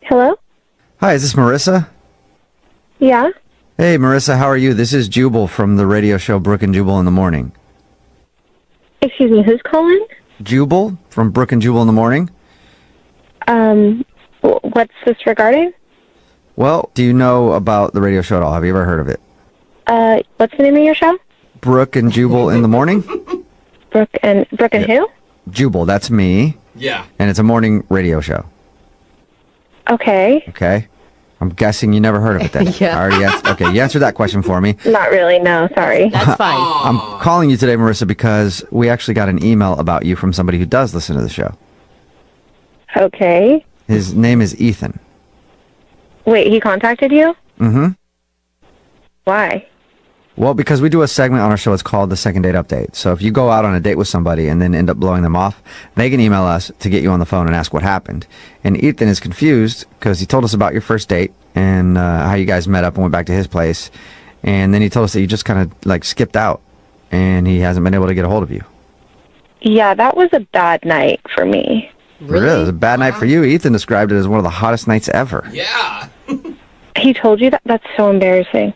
Hello? Hi, is this Marissa? Yeah? Hey, Marissa, how are you? This is Jubal from the radio show Brooke and Jubal in the Morning. Excuse me, who's calling? Jubal from Brooke and Jubal in the Morning? What's this regarding? Well, do you know about the radio show at all? Have you ever heard of it? What's the name of your show? Brooke and Jubal in the Morning? Brooke and who? Jubal, that's me. Yeah. And it's a morning radio show. Okay. Okay? I'm guessing you never heard of it then. Yeah. I already okay, you answered that question for me. Not really, no, sorry. That's fine. I'm calling you today, Marissa, because we actually got an email about you from somebody who does listen to the show. Okay. His name is Ethan. Wait, he contacted you? Mm-hmm. Why? Well, because we do a segment on our show, it's called the Second Date Update. So if you go out on a date with somebody and then end up blowing them off, they can email us to get you on the phone and ask what happened. And Ethan is confused because he told us about your first date and how you guys met up and went back to his place. And then he told us that you just kind of like skipped out and he hasn't been able to get a hold of you. Yeah, that was a bad night for me. Really? It was a bad night for you. Ethan described it as one of the hottest nights ever. Yeah. He told you that? That's so embarrassing.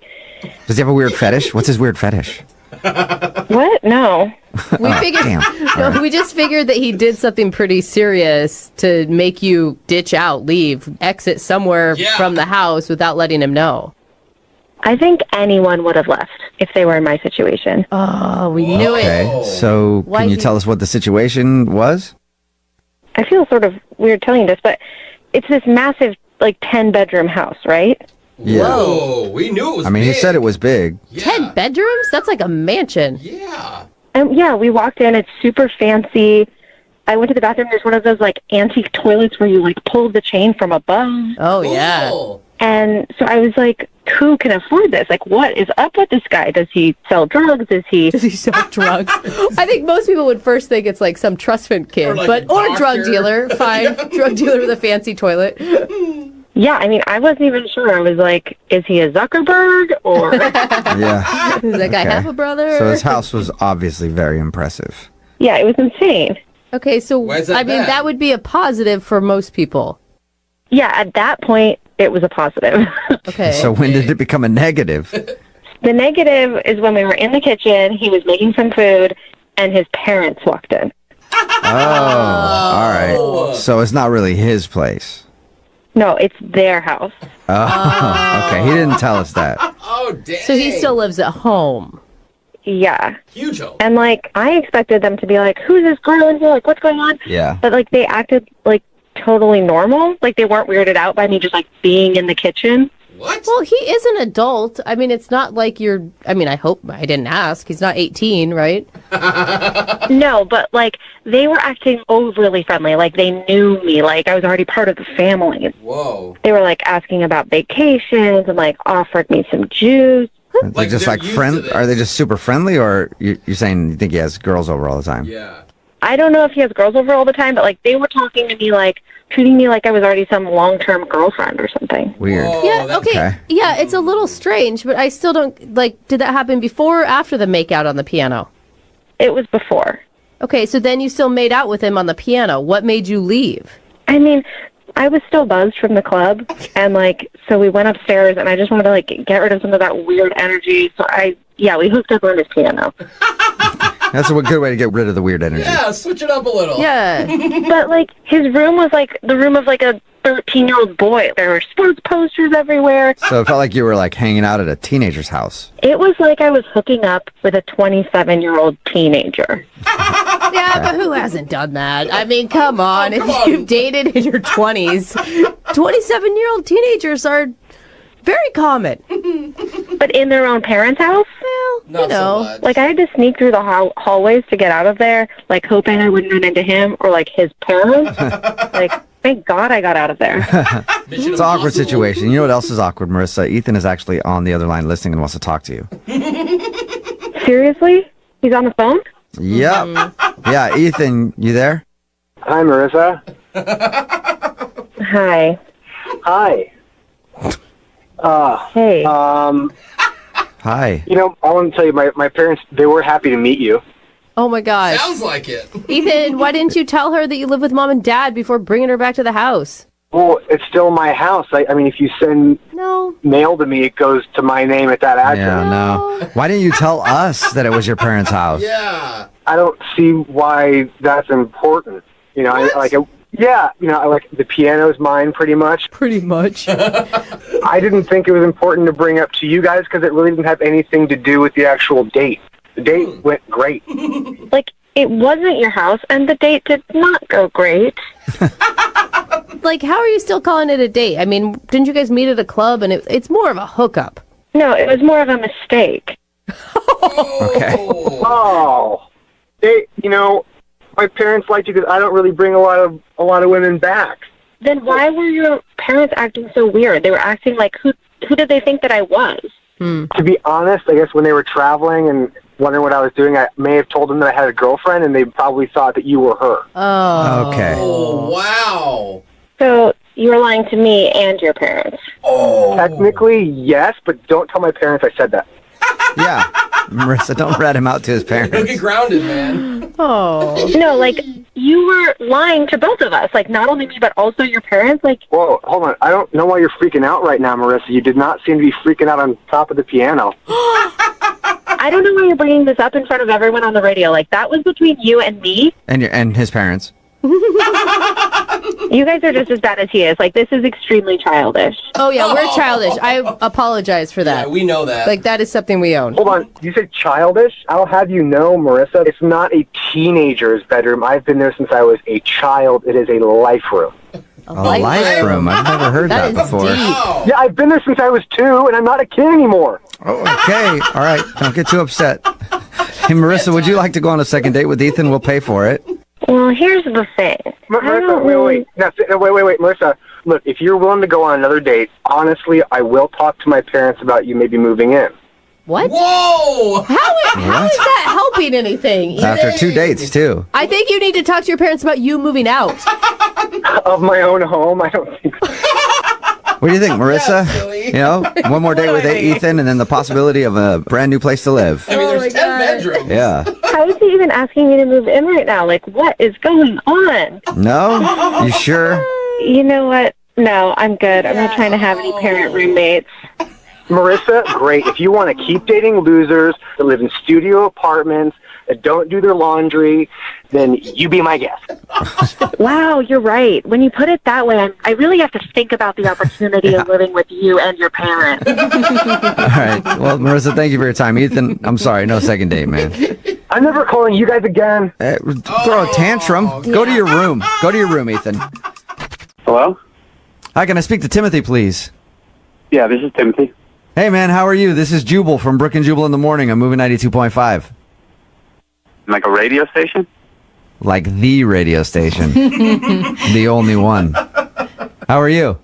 Does he have a weird fetish? What's his weird fetish? What? No. We figured. Damn. We just figured that he did something pretty serious to make you ditch out, leave, exit somewhere from the house without letting him know. I think anyone would have left if they were in my situation. Oh, we knew it. Okay, so Why can you he- tell us what the situation was? I feel sort of weird telling you this, but it's this massive, 10-bedroom house, right? Yeah. Whoa, we knew it was I mean, big. he said it was big. Yeah. 10 bedrooms? That's like a mansion. Yeah. And yeah, we walked in. It's super fancy. I went to the bathroom. There's one of those antique toilets where you pull the chain from above. Oh, yeah. Cool. And so I was like, who can afford this? What is up with this guy? Does he sell drugs? Does he sell drugs? I think most people would first think it's like some trust fund kid, Or like or a a drug doctor. dealer. Fine. Drug dealer with a fancy toilet. Yeah, I mean, I wasn't even sure. I was like, is he a Zuckerberg or? Yeah. Does that guy have a brother? So his house was obviously very impressive. Yeah, it was insane. Okay, so Why is that I mean, bad? that would be a positive for most people. Yeah, at that point, it was a positive. Okay. So when did it become a negative? The negative is when we were in the kitchen, he was making some food, and his parents walked in. Oh, all right. So it's not really his place. No, it's their house. Oh, okay. He didn't tell us that. Oh, dang. So he still lives at home. Yeah. Huge hope. And, I expected them to be like, who's this girl in here? What's going on? Yeah. But, they acted, totally normal. They weren't weirded out by me just, being in the kitchen. What? Well, he is an adult. I mean, it's not like you're. I mean, I hope I didn't ask. He's not 18, right? No, but, they were acting overly friendly. They knew me. I was already part of the family. Whoa. They were, asking about vacations and, offered me some juice. They're just they're like used friend. to this. Are they just super friendly, or you're saying you think he has girls over all the time? Yeah. I don't know if he has girls over all the time, but, they were talking to me, treating me like I was already some long-term girlfriend or something. Weird. Whoa, Yeah. that's- Okay. Yeah, it's a little strange, but I still don't Did that happen before or after the makeout on the piano? It was before. Okay, so then you still made out with him on the piano. What made you leave? I mean, I was still buzzed from the club, and, so we went upstairs, and I just wanted to, get rid of some of that weird energy, so we hooked up on his piano. That's a good way to get rid of the weird energy. Yeah, switch it up a little. Yeah. But, his room was, the room of, a 13-year-old boy. There were sports posters everywhere. So it felt like you were hanging out at a teenager's house. It was like I was hooking up with a 27-year-old teenager. Yeah, but who hasn't done that? I mean, come on. come If on. you've dated in your 20s, 27-year-old teenagers are very common. But in their own parents' house? Well, Not you know. so much. I had to sneak through the hallways to get out of there, hoping I wouldn't run into him or, his parents. Thank God I got out of there. Mission It's an awkward Impossible. situation. You know what else is awkward, Marissa? Ethan is actually on the other line listening and wants to talk to you. Seriously? He's on the phone? Yep. Yeah, Ethan, you there? Hi, Marissa. Hi. Hi. Hey. Hi. I want to tell you, my parents, they were happy to meet you. Oh my gosh. Sounds like it. Ethan, why didn't you tell her that you live with mom and dad before bringing her back to the house? Well, it's still my house. I mean, if you send mail to me, it goes to my name at that address. Yeah, no. Why didn't you tell us that it was your parents' house? Yeah. I don't see why that's important. You know, the piano's mine pretty much. Pretty much. I didn't think it was important to bring up to you guys because it really didn't have anything to do with the actual date. The date went great. Like, it wasn't your house, and the date did not go great. Like, how are you still calling it a date? I mean, didn't you guys meet at a club, and it's more of a hookup? No, it was more of a mistake. Okay. Oh, my parents liked you because I don't really bring a lot of women back. Then why were your parents acting so weird? They were acting like, who did they think that I was? To be honest, I guess when they were traveling and wondering what I was doing, I may have told them that I had a girlfriend, and they probably thought that you were her. Oh. Okay. Oh, wow. So you were lying to me and your parents. Oh. Technically, yes, but don't tell my parents I said that. Yeah. Marissa, don't rat him out to his Don't get parents. grounded, man. Oh. No, like, you were lying to both of us. Like, not only me, but also your parents. Like, Whoa, hold on. I don't know why you're freaking out right now, Marissa. You did not seem to be freaking out on top of the piano. I don't know why you're bringing this up in front of everyone on the radio. Like, that was between you and me. And his parents. You guys are just as bad as he is. Like, this is extremely childish. Oh, yeah, we're childish. I apologize for that. Yeah, we know that. Like, that is something we own. Hold on. You said childish? I'll have you know, Marissa, it's not a teenager's bedroom. I've been there since I was a child. It is a life room. A life room. I've never heard that, is before. deep. Wow. Yeah, I've been there since I was 2, and I'm not a kid anymore. Oh, okay. All right. Don't get too upset. Hey, Marissa, would you like to go on a second date with Ethan? We'll pay for it. Well, here's the thing. Marissa, wait. No, wait, Marissa. Look, if you're willing to go on another date, honestly, I will talk to my parents about you maybe moving in. What? Whoa! How is that helping anything? After 2 dates, too. I think you need to talk to your parents about you moving out. Of my own home? I don't think so. What do you think, Marissa? silly. You know, one more date with Ethan and then the possibility of a brand new place to live. I mean, there's 10 bedrooms. Yeah. How is he even asking me to move in right now? Like, what is going on? No? You sure? You know what? No, I'm good. I'm not trying to have any parent roommates. Marissa, great. If you want to keep dating losers that live in studio apartments, that don't do their laundry, then you be my guest. Wow, you're right. When you put it that way, I really have to think about the opportunity of living with you and your parents. All right. Well, Marissa, thank you for your time. Ethan, I'm sorry. No second date, man. I'm never calling you guys again. Throw a tantrum. Go to your room. Go to your room, Ethan. Hello? Hi, can I speak to Timothy, please? Yeah, this is Timothy. Hey, man, how are you? This is Jubal from Brooke and Jubal in the Morning. I'm moving 92.5. Like a radio station? Like the radio station. The only one. How are you?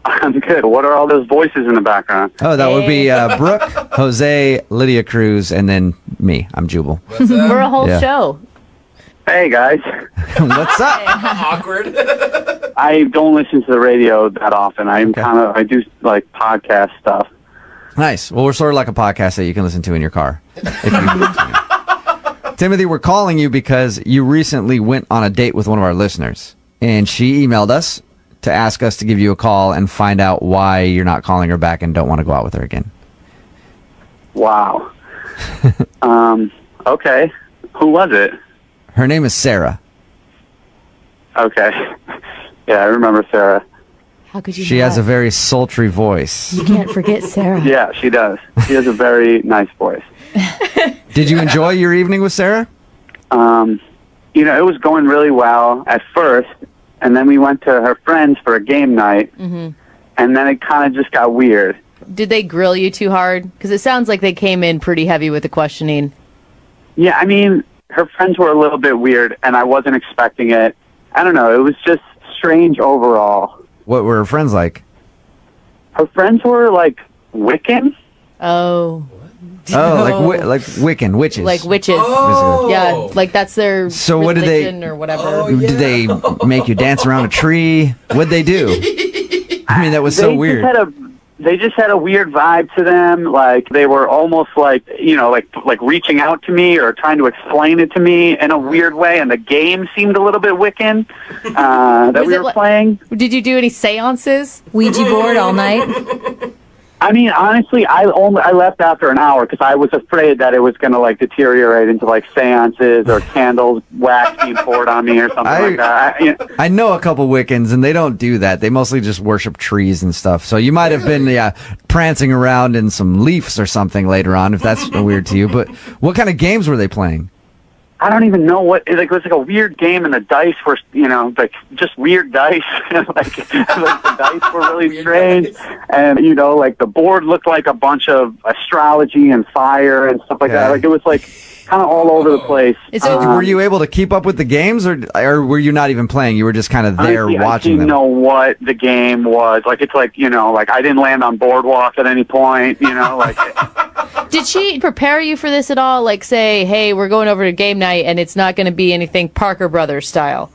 I'm good. What are all those voices in the background? Oh, that would be Brooke, Jose, Lydia Cruz, and then me. I'm Jubal. We're a whole Yeah. show. Hey, guys. What's up? Awkward. I don't listen to the radio that often. I do like podcast stuff. Nice. Well, we're sort of like a podcast that you can listen to in your car. If you Timothy, we're calling you because you recently went on a date with one of our listeners. And she emailed us to ask us to give you a call and find out why you're not calling her back and don't want to go out with her again. Wow. Okay. Who was it? Her name is Sarah. Okay. Yeah, I remember Sarah. How could you She has a very sultry voice. You can't forget Sarah. Yeah, she does. She has a very nice voice. Did you enjoy your evening with Sarah? It was going really well at first, and then we went to her friends for a game night, and then it kind of just got weird. Did they grill you too hard? Because it sounds like they came in pretty heavy with the questioning. Yeah, I mean, her friends were a little bit weird, and I wasn't expecting it. I don't know. It was just strange overall. What were her friends like? Her friends were, like, Wiccan. Oh. Oh, like Wiccan, witches. Like witches. Oh. Yeah, like that's their So what did they- religion or whatever. Oh, yeah. Did they make you dance around a tree? What'd they do? I mean, that was so weird. they just had a weird vibe to them. Like they were almost like, like reaching out to me or trying to explain it to me in a weird way. And the game seemed a little bit Wiccan that we were playing. Did you do any seances? Ouija board all night? I mean, honestly, I left after an hour because I was afraid that it was going to like deteriorate into like seances or candles, wax being poured on me or something like that. I know a couple Wiccans, and they don't do that. They mostly just worship trees and stuff. So you might have been prancing around in some leaves or something later on, if that's weird to you. But what kind of games were they playing? I don't even know what. It was like a weird game, and the dice were, like just weird dice. like the dice were really strange, and like the board looked like a bunch of astrology and fire and stuff like that. Like it was like kind of all over the place. Were you able to keep up with the games, or were you not even playing? You were just kind of there honestly, watching them. I didn't know what the game was. Like it's like like I didn't land on Boardwalk at any point. Like. Did she prepare you for this at all? Like say, hey, we're going over to game night and it's not going to be anything Parker Brothers style?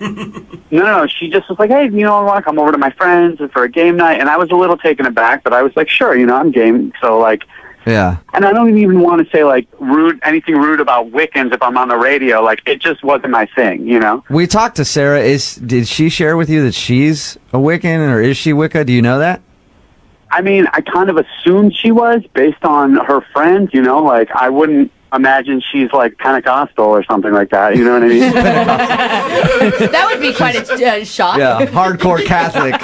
No. She just was like, hey, I want to come over to my friends for a game night. And I was a little taken aback, but I was like, sure, I'm game. So like, yeah. And I don't even want to say like anything rude about Wiccans if I'm on the radio. Like it just wasn't my thing, We talked to Sarah. Did she share with you that she's a Wiccan, or is she Wicca? Do you know that? I mean, I kind of assumed she was based on her friends, like I wouldn't imagine she's like Pentecostal or something like that, you know what I mean? That would be quite a shock. Yeah, hardcore Catholic,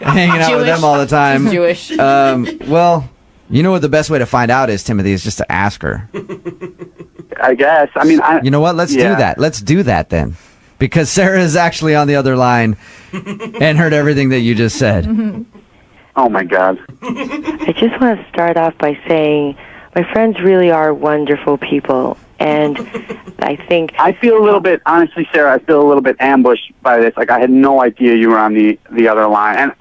hanging out with them all the time. Jewish. Well, you know what the best way to find out is, Timothy, is just to ask her. I guess. I mean, you know what? Let's do that. Let's do that then. Because Sarah is actually on the other line and heard everything that you just said. Oh, my God. I just want to start off by saying my friends really are wonderful people. And I think... I feel a little bit, honestly, Sarah, I feel a little bit ambushed by this. Like, I had no idea you were on the other line. And,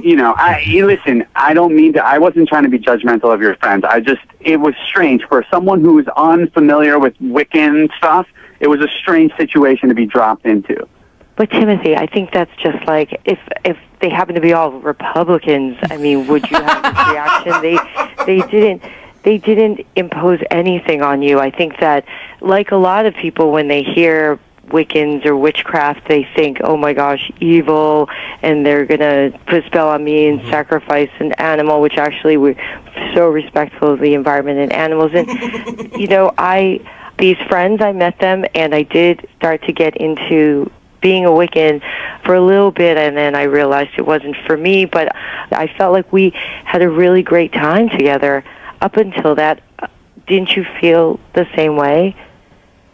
listen, I don't mean to... I wasn't trying to be judgmental of your friends. It was strange. For someone who is unfamiliar with Wiccan stuff, it was a strange situation to be dropped into. But Timothy, I think that's just like if they happen to be all Republicans. I mean, would you have this reaction? They didn't impose anything on you. I think that, like a lot of people, when they hear Wiccans or witchcraft, they think, "Oh my gosh, evil," and they're gonna put a spell on me and sacrifice an animal. Which actually, we're so respectful of the environment and animals. And these friends, I met them, and I did start to get into being a Wiccan for a little bit, and then I realized it wasn't for me, but I felt like we had a really great time together up until that. Didn't you feel the same way?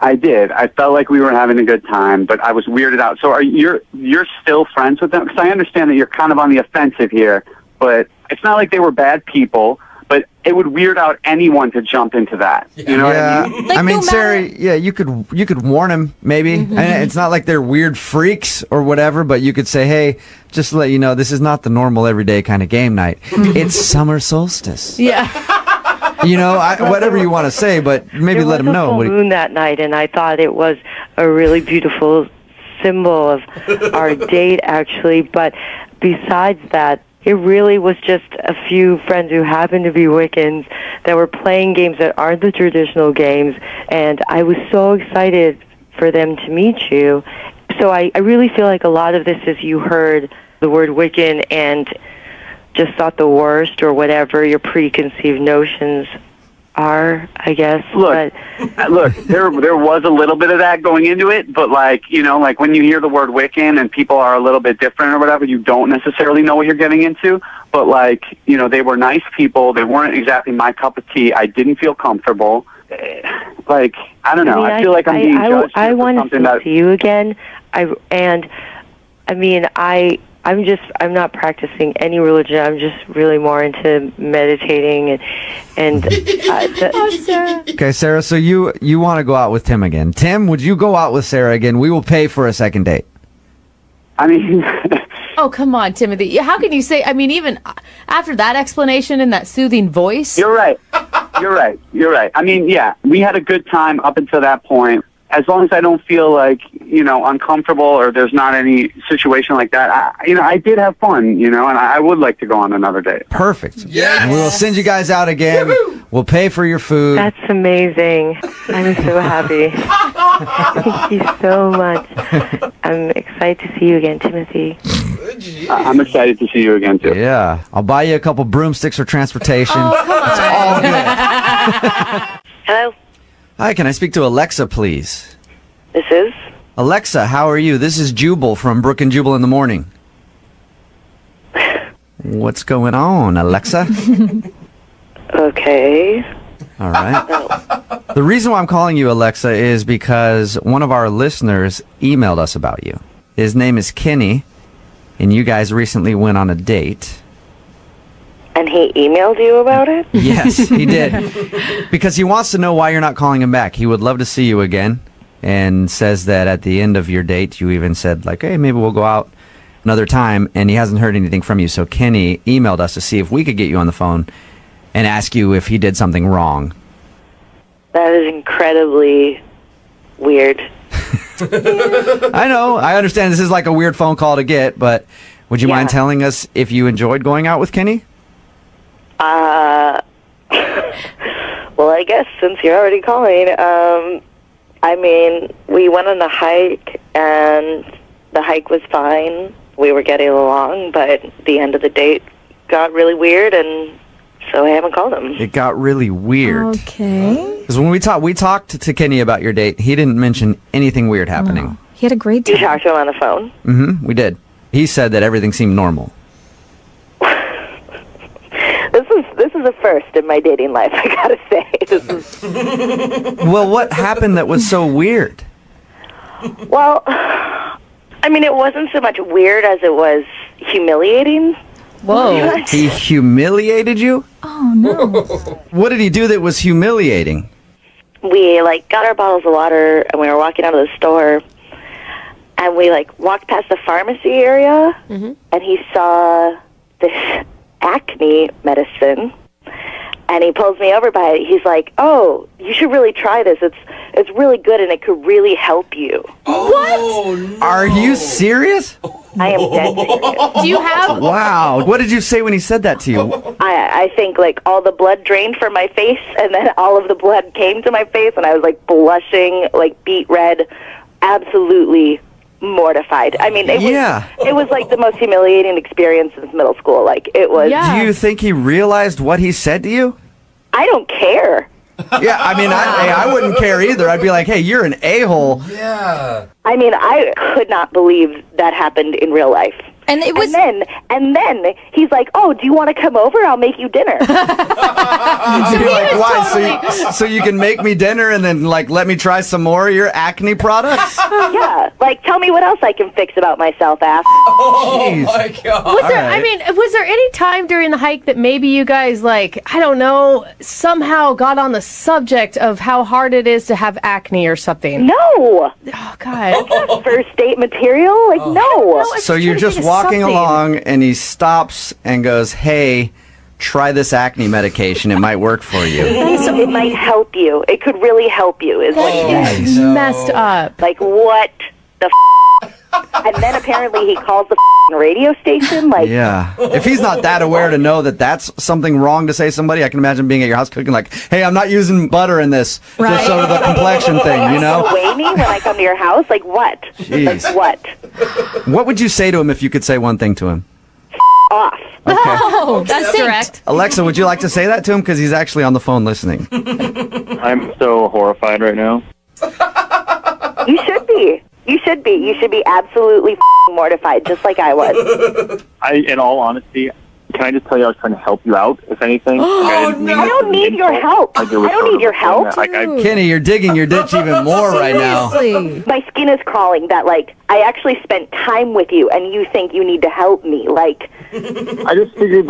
I did. I felt like we were having a good time, but I was weirded out. So you're still friends with them? Because I understand that you're kind of on the offensive here, but it's not like they were bad people. But it would weird out anyone to jump into that. You know what I mean? Like, I mean, no Sarah, you could warn them, maybe. And it's not like they're weird freaks or whatever, but you could say, hey, just to let you know, this is not the normal everyday kind of game night. It's summer solstice. Yeah. Whatever you want to say, but maybe let them know. There was a full moon that night, and I thought it was a really beautiful symbol of our date, actually. But besides that, it really was just a few friends who happened to be Wiccans that were playing games that aren't the traditional games, and I was so excited for them to meet you. So I really feel like a lot of this is you heard the word Wiccan and just thought the worst or whatever your preconceived notions are, I guess. Look, there was a little bit of that going into it, but like when you hear the word Wiccan and people are a little bit different or whatever, you don't necessarily know what you're getting into. But like, they were nice people. They weren't exactly my cup of tea. I didn't feel comfortable. Like, I don't know. I feel like I'm being judged I for want something to that... see you again. I'm not practicing any religion. I'm just really more into meditating and Sarah. Okay, Sarah, so you want to go out with Tim again. Tim, would you go out with Sarah again? We will pay for a second date. I mean... Oh, come on, Timothy. How can you say, even after that explanation and that soothing voice? You're right. I mean, yeah, we had a good time up until that point. as long as I don't feel like, uncomfortable or there's not any situation like that, I did have fun, and I would like to go on another date. Perfect. Yes. And we will send you guys out again. Woo-hoo. We'll pay for your food. That's amazing. I'm so happy. Thank you so much. I'm excited to see you again, Timothy. I'm excited to see you again, too. Yeah. I'll buy you a couple broomsticks for transportation. Oh, come on. It's all good. Hello, Hi, can I speak to Alexa, please? this is? Alexa, how are you? This is Jubal from Brooke and Jubal in the morning. What's going on, Alexa? Okay. All right. The reason why I'm calling you Alexa is because one of our listeners emailed us about you. His name is Kenny, and you guys recently went on a date. And he emailed you about it? Yes, he did. Because he wants to know why you're not calling him back. He would love to see you again, and says that at the end of your date, you even said, like, hey, maybe we'll go out another time, and he hasn't heard anything from you. So Kenny emailed us to see if we could get you on the phone and ask you if he did something wrong. That is incredibly weird. I know. I understand this is like a weird phone call to get, but would you mind telling us if you enjoyed going out with Kenny? Well, I guess since you're already calling, we went on a hike, and the hike was fine. We were getting along, but the end of the date got really weird, and so I haven't called him. It got really weird. Okay. Because when we talked to Kenny about your date, he didn't mention anything weird happening. Oh, he had a great You time. talked to him on the phone? Mm-hmm. We did. He said that everything seemed normal. This is a first in my dating life, I gotta say. This is... Well, what happened that was so weird? Well, it wasn't so much weird as it was humiliating. Whoa. He humiliated you? Oh, no. What did he do that was humiliating? We, got our bottles of water, and we were walking out of the store, and we, walked past the pharmacy area, and he saw this acne medicine, and he pulls me over by it. He's like, "Oh, you should really try this. It's really good, and it could really help you." Oh, no. Are you serious? I am dead serious. Do you have... Wow. What did you say when he said that to you? I think, all the blood drained from my face, and then all of the blood came to my face, and I was, blushing, beet red, absolutely mortified. It was the most humiliating experience since middle school. It was... Yeah. Do you think he realized what he said to you? I don't care. Yeah, I wouldn't care either. I'd be like, hey, you're an a-hole. Yeah. I could not believe that happened in real life. And it was... And then he's like, "Oh, do you want to come over? I'll make you dinner." You'd be like, why? So you can make me dinner and then let me try some more of your acne products? Yeah, tell me what else I can fix about myself, ass. Oh, Jeez. my God. Was there, right. was there any time during the hike that maybe you guys, I don't know, somehow got on the subject of how hard it is to have acne or something? No, Oh, God. first date material. No. So you're just walking along and he stops and goes, hey, try this acne medication. It might work for you. It might help you. It could really help you. Is what he said. It's messed up. What the? And then apparently he calls the radio station. Yeah. If he's not that aware to know that that's something wrong to say to somebody, I can imagine being at your house cooking hey, I'm not using butter in this. Right. Just so the complexion thing, Weigh me when I come to your house. What? Jeez. What? What would you say to him if you could say one thing to him? Off. Okay. Oh, that's direct. Alexa, would you like to say that to him? Because he's actually on the phone listening. I'm so horrified right now. You should be. You should be. You should be absolutely mortified, just like I was. In all honesty, can I just tell you I was trying to help you out, if anything? I don't need your help. I don't need your help. Kenny, you're digging your ditch even more right now. Seriously. My skin is crawling that, I actually spent time with you, and you think you need to help me. I just figured,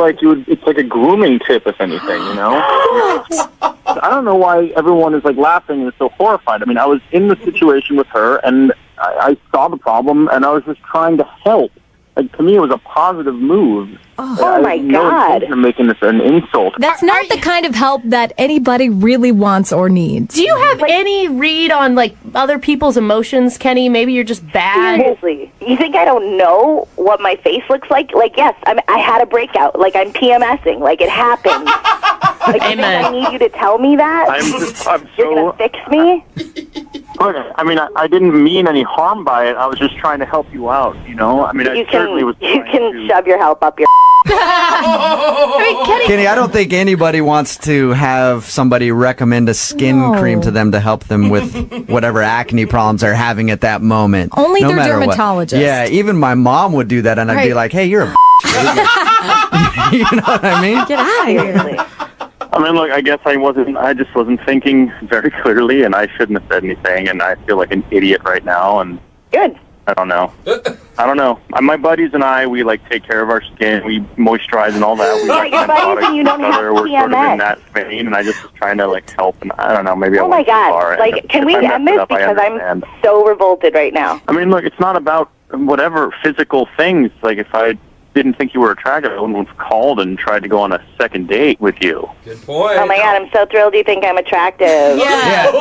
it's like a grooming tip, if anything, I don't know why everyone is, laughing and is so horrified. I was in the situation with her, and I saw the problem, and I was just trying to help. like, to me, it was a positive move. Oh my God. You're making this an insult. That's not the kind of help that anybody really wants or needs. Do you have any read on like other people's emotions, Kenny? Maybe you're just bad. Seriously, you think I don't know what my face looks like? Like, yes, I had a breakout. Like, I'm PMSing. Like, it happened. Like, you think I need you to tell me that? You're gonna fix me? Look, I mean, I didn't mean any harm by it. I was just trying to help you out, you know? I mean, I certainly was You trying can to... shove your help up your... Kenny, I don't think anybody wants to have somebody recommend a skin cream to them to help them with whatever acne problems they're having at that moment. Only no their matter what. dermatologist. Yeah, even my mom would do that, and I'd be like, hey, you're a you know what I mean? Get out of here. I mean, look, I guess I just wasn't thinking very clearly, and I shouldn't have said anything, and I feel like an idiot right now, and... Good. I don't know. My buddies and I, we like take care of our skin. We moisturize and all that. We Like your buddies and you don't have We're sort of PMS. in that vein, and I just was trying to like help. And I don't know, maybe I Oh my went too God. far. Like, And can if we I messed end it this? up, I Because understand. I'm so revolted right now. I mean, look, it's not about whatever physical things. Like, if I didn't think you were attractive, I wouldn't have called and tried to go on a second date with you. Good point. Oh my God, I'm so thrilled you think I'm attractive. Yeah.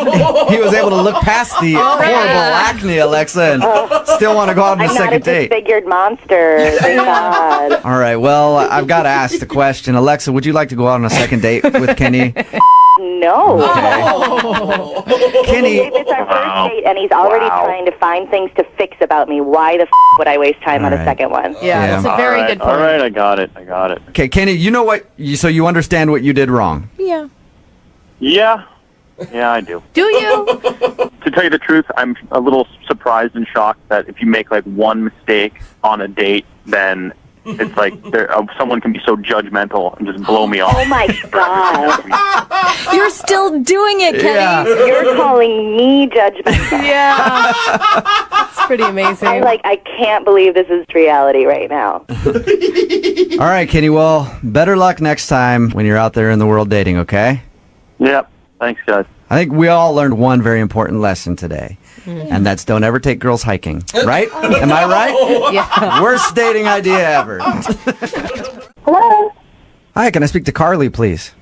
He was able to look past the horrible acne, Alexa, and still want to go out on a I'm not a second date. disfigured monster. Thank God. All right, well, I've got to ask the question. Alexa, would you like to go out on a second date with Kenny? No. Kenny, It's our first date, and he's already trying to find things to fix about me. Why the would I waste time on a second one? Yeah, that's a very good point. All right, I got it. okay, Kenny, you know what? So you understand what you did wrong. Yeah. Yeah, I do. Do you? To tell you the truth, I'm a little surprised and shocked that if you make like one mistake on a date, then it's like someone can be so judgmental and just blow me off. Oh my God. You're still doing it, Kenny. Yeah. You're calling me judgmental. Yeah. It's pretty amazing. I can't believe this is reality right now. All right, Kenny, well, better luck next time when you're out there in the world dating, okay? Yep. Thanks, guys. I think we all learned one very important lesson today, and that's don't ever take girls hiking, right? Am I right? Yeah. Worst dating idea ever. Hello? Hi, can I speak to Carly, please?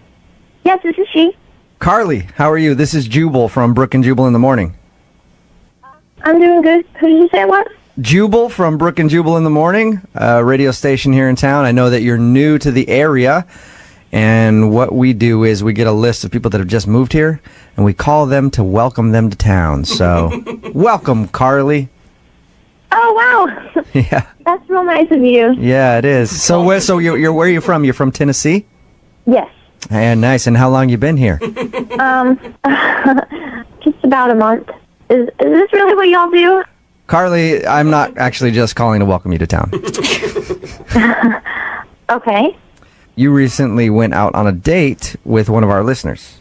Yes, this is she. Carly, how are you? This is Jubal from Brooke and Jubal in the morning. I'm doing good. Who did you say it was? Jubal from Brooke and Jubal in the morning, a radio station here in town. I know that you're new to the area, and what we do is we get a list of people that have just moved here, and we call them to welcome them to town. So, welcome, Carly. Oh, wow. Yeah, That's real nice of you. yeah, it is. So, where are you from? You're from Tennessee? Yes. And nice. And how long you been here? Just about a month. Is this really what y'all do? Carly, I'm not actually just calling to welcome you to town. Okay. You recently went out on a date with one of our listeners.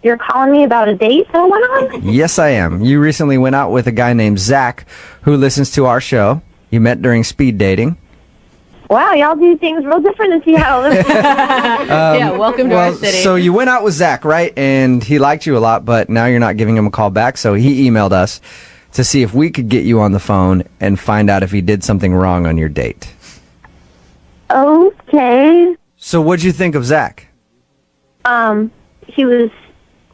You're calling me about a date that went on? Yes, I am. You recently went out with a guy named Zach who listens to our show. You met during speed dating. Wow, y'all do things real different in Seattle. Yeah, welcome to our city. So you went out with Zach, right? And he liked you a lot, but now you're not giving him a call back. So he emailed us to see if we could get you on the phone and find out if he did something wrong on your date. Okay. So what'd you think of Zach? He was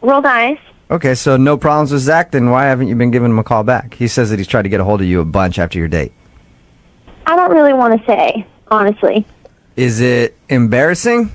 real nice. Okay, so no problems with Zach, then why haven't you been giving him a call back? He says that he's tried to get a hold of you a bunch after your date. I don't really want to say, honestly. Is it embarrassing?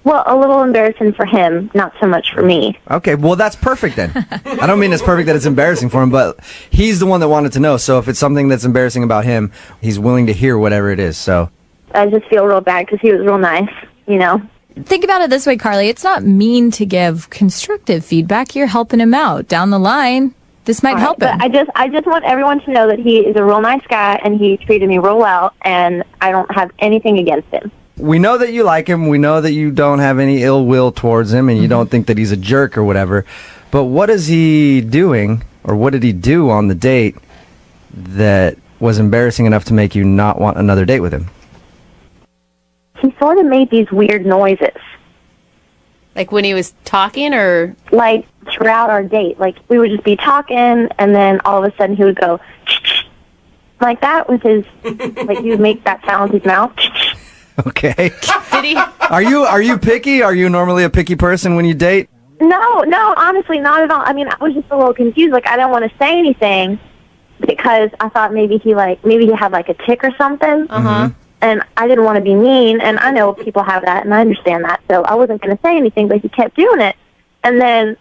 Well, a little embarrassing for him, not so much for me. Okay, well, that's perfect then. I don't mean it's perfect that it's embarrassing for him, but he's the one that wanted to know. So if it's something that's embarrassing about him, he's willing to hear whatever it is. So I just feel real bad because he was real nice, you know? Think about it this way, Carly. It's not mean to give constructive feedback. You're helping him out. Down the line, this might help him. But I just want everyone to know that he is a real nice guy and he treated me real well, and I don't have anything against him. we know that you like him. We know that you don't have any ill will towards him and you don't think that he's a jerk or whatever. But what is he doing, or what did he do on the date that was embarrassing enough to make you not want another date with him? He sort of made these weird noises, Like when he was talking, or like throughout our date. Like we would just be talking, and then all of a sudden he would go, like that with his, like he would make that sound with his mouth. Okay. Did he? Are you picky? Are you normally a picky person when you date? No, honestly, not at all. I mean, I was just a little confused. Like, I didn't want to say anything because I thought maybe he had like a tick or something. And I didn't want to be mean. And I know people have that, and I understand that. So I wasn't going to say anything, but he kept doing it. And then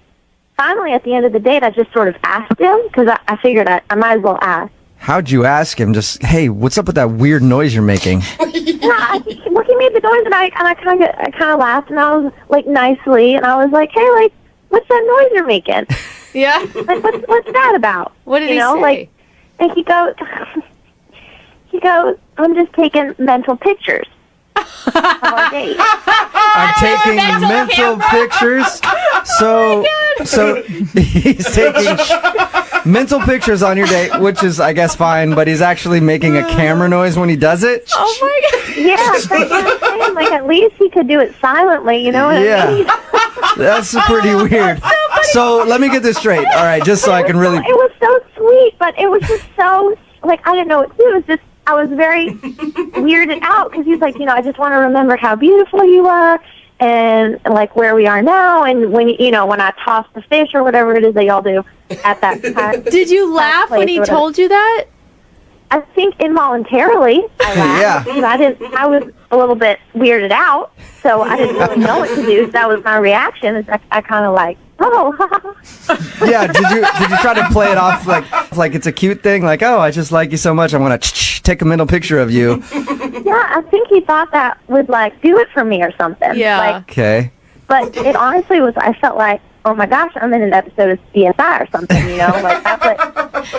finally, at the end of the date, I just sort of asked him because I figured I might as well ask. How'd you ask him? Just, hey, what's up with that weird noise you're making? Well, he made the noise, and I kind of laughed, and I was like nicely, and I was like, hey, like, what's that noise you're making? Yeah. Like, what's that about? What did he say? Like, and he goes, I'm just taking mental pictures of our date. I'm taking mental pictures. So he's taking mental pictures on your date, which is, I guess, fine, but he's actually making a camera noise when he does it. Oh my God. Yeah, that's what I'm saying. Like, at least he could do it silently, you know what I mean? That's pretty weird. So let me get this straight. All right, just so I can really... It was so sweet, but it was just so, like, I didn't know what to do. It was just, I was very weirded out because he's like, I just want to remember how beautiful you are and, like, where we are now and when I toss the fish or whatever it is that y'all do at that time. Did you laugh when he told you that? I think involuntarily I laughed because I was a little bit weirded out, so I didn't really know what to do. So that was my reaction. I kind of like, oh. Yeah, did you try to play it off like it's a cute thing? Like, oh, I just like you so much, I want to take a mental picture of you. Yeah, I think he thought that would, like, do it for me or something. Yeah. Like, Okay. but it honestly was, I felt like, oh my gosh, I'm in an episode of CSI or something, Like,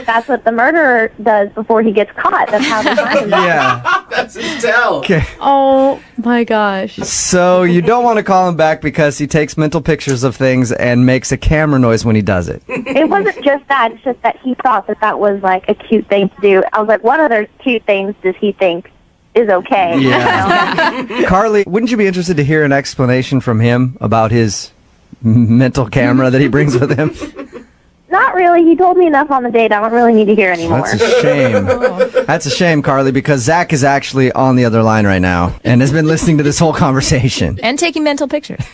that's what the murderer does before he gets caught. That's how they find him. Yeah. That's his tell. Okay. Oh my gosh. So you don't want to call him back because he takes mental pictures of things and makes a camera noise when he does it. It wasn't just that. It's just that he thought that was, like, a cute thing to do. I was like, what other cute things does he think is okay? Yeah. Carly, wouldn't you be interested to hear an explanation from him about his mental camera that he brings with him? Not really. He told me enough on the date. I don't really need to hear anymore. That's a shame. That's a shame, Carly, because Zach is actually on the other line right now and has been listening to this whole conversation. And taking mental pictures.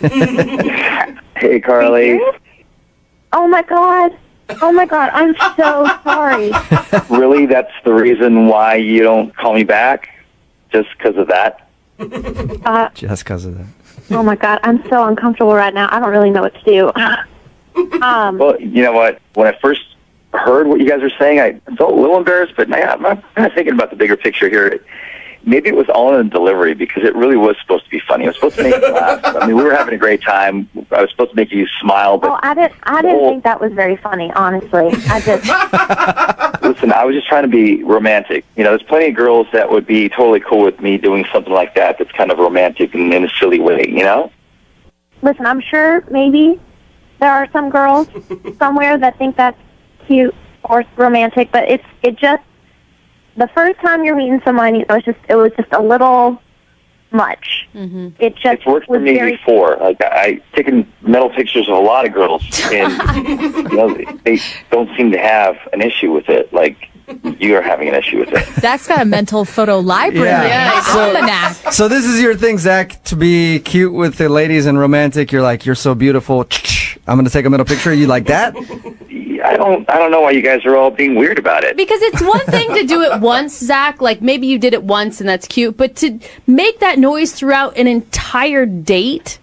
Hey, Carly. Oh my God. I'm so sorry. Really? That's the reason why you don't call me back? Just because of that? Just because of that. Oh my God. I'm so uncomfortable right now. I don't really know what to do. Well, you know what? When I first heard what you guys were saying, I felt a little embarrassed, but I'm kind of thinking about the bigger picture here. Maybe it was all in the delivery because it really was supposed to be funny. It was supposed to make you laugh. I mean, we were having a great time. I was supposed to make you smile, but I didn't think that was very funny, honestly. Listen, I was just trying to be romantic. There's plenty of girls that would be totally cool with me doing something like that that's kind of romantic and in a silly way, Listen, I'm sure maybe there are some girls somewhere that think that's cute or romantic, but it just, the first time you're meeting someone, it was just a little much. Mm-hmm. It's worked for me before. Like, I taken mental pictures of a lot of girls, and they don't seem to have an issue with it. Like you are having an issue with it. Zach's got a mental photo library. Yeah. So this is your thing, Zach, to be cute with the ladies and romantic. You're like, you're so beautiful. I'm going to take a mental picture. You like that? I don't know why you guys are all being weird about it. Because it's one thing to do it once, Zach. Like, maybe you did it once and that's cute. But to make that noise throughout an entire date?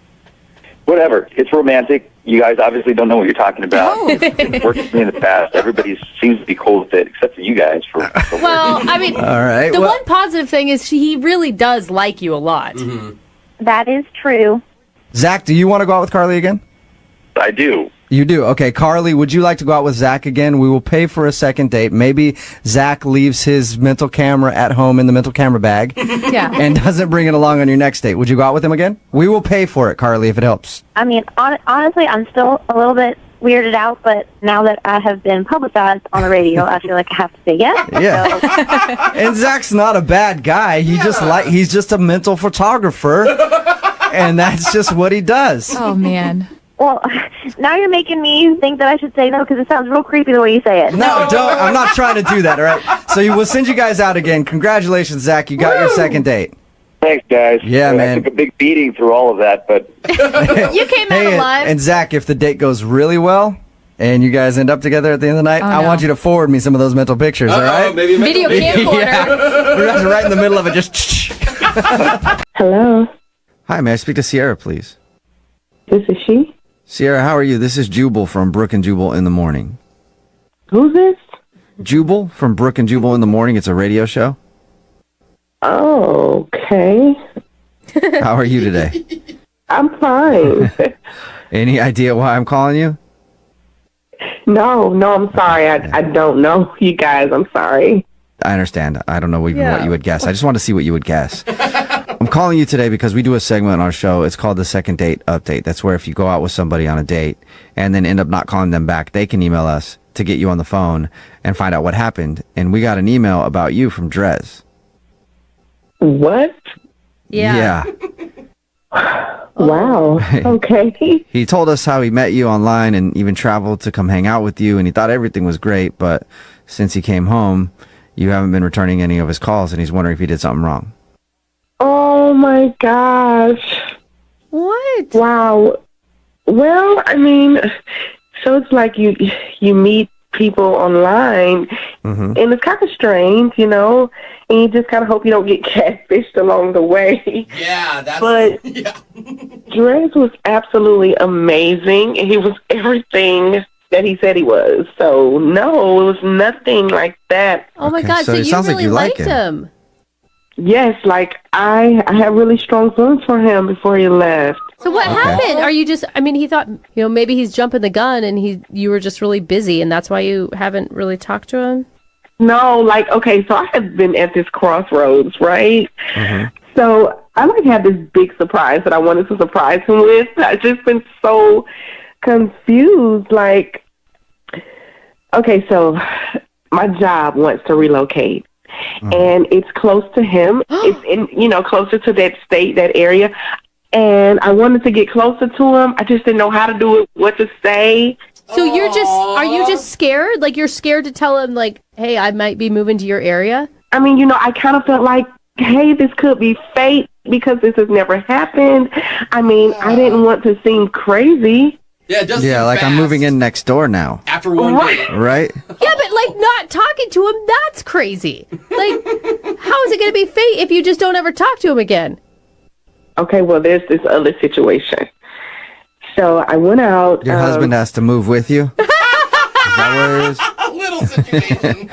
Whatever. It's romantic. You guys obviously don't know what you're talking about. It's worked for me in the past. Everybody seems to be cool with it, except for you guys. Well, I mean, all right. The one positive thing is he really does like you a lot. Mm-hmm. That is true. Zach, do you want to go out with Carly again? I do. You do? Okay. Carly, would you like to go out with Zach again? We will pay for a second date. Maybe Zach leaves his mental camera at home in the mental camera bag and doesn't bring it along on your next date. Would you go out with him again? We will pay for it, Carly, if it helps. I mean, honestly, I'm still a little bit weirded out, but now that I have been publicized on the radio, I feel like I have to say yes. Yeah. So. And Zach's not a bad guy. He's just a mental photographer, and that's just what he does. Oh, man. Well, now you're making me think that I should say no because it sounds real creepy the way you say it. No, don't. I'm not trying to do that, all right? So we'll send you guys out again. Congratulations, Zach. You got your second date. Thanks, guys. Yeah, man. I took a big beating through all of that, but... You came out alive. And Zach, if the date goes really well and you guys end up together at the end of the night, I want you to forward me some of those mental pictures, all right? Maybe Video camcorder. Yeah. We're guys are right in the middle of it, just... Hello, Hi, may I speak to Sierra, please? this is she. Sierra, how are you? This is Jubal from Brooke and Jubal in the Morning. Who's this? Jubal from Brooke and Jubal in the Morning. It's a radio show. Oh, okay. How are you today? I'm fine. Any idea why I'm calling you? No, I'm sorry. I don't know you guys. I'm sorry. I understand. I don't know even what you would guess. I just want to see what you would guess. I'm calling you today because we do a segment on our show. It's called the Second Date Update. That's where if you go out with somebody on a date and then end up not calling them back, they can email us to get you on the phone and find out what happened. And we got an email about you from Drez. What? Yeah. Wow. Okay. He told us how he met you online and even traveled to come hang out with you, and he thought everything was great, but since he came home, you haven't been returning any of his calls, and he's wondering if he did something wrong. Oh my gosh. What? Wow. Well, I mean, so it's like you meet people online, and it's kind of strange, you know, and you just kind of hope you don't get catfished along the way. Yeah, that's... But yeah. Drez was absolutely amazing, and he was everything that he said he was. So, no, it was nothing like that. Oh, my God. So it you sounds like really you like liked him. Yes, like, I had really strong feelings for him before he left. So what happened? Are you just, I mean, he thought, you know, maybe he's jumping the gun and you were just really busy and that's why you haven't really talked to him? No, like, okay, so I had been at this crossroads, right? So I like had this big surprise that I wanted to surprise him with. I've just been so confused. Like, okay, so my job wants to relocate. And it's close to him. It's in, you know, closer to that state, that area. And I wanted to get closer to him. I just didn't know how to do it, what to say. So are you just scared? Like you're scared to tell him like, hey, I might be moving to your area? I mean, you know, I kind of felt like, hey, this could be fate because this has never happened. I mean, I didn't want to seem crazy. Yeah, it does Yeah, seem like I'm fast. moving in next door now. After one date. Right? Yeah, but like not talking to him, that's crazy. Like, how is it going to be fate if you just don't ever talk to him again? Okay, well, there's this other situation. So I went out. Your husband has to move with you? Is that what it is? A little situation.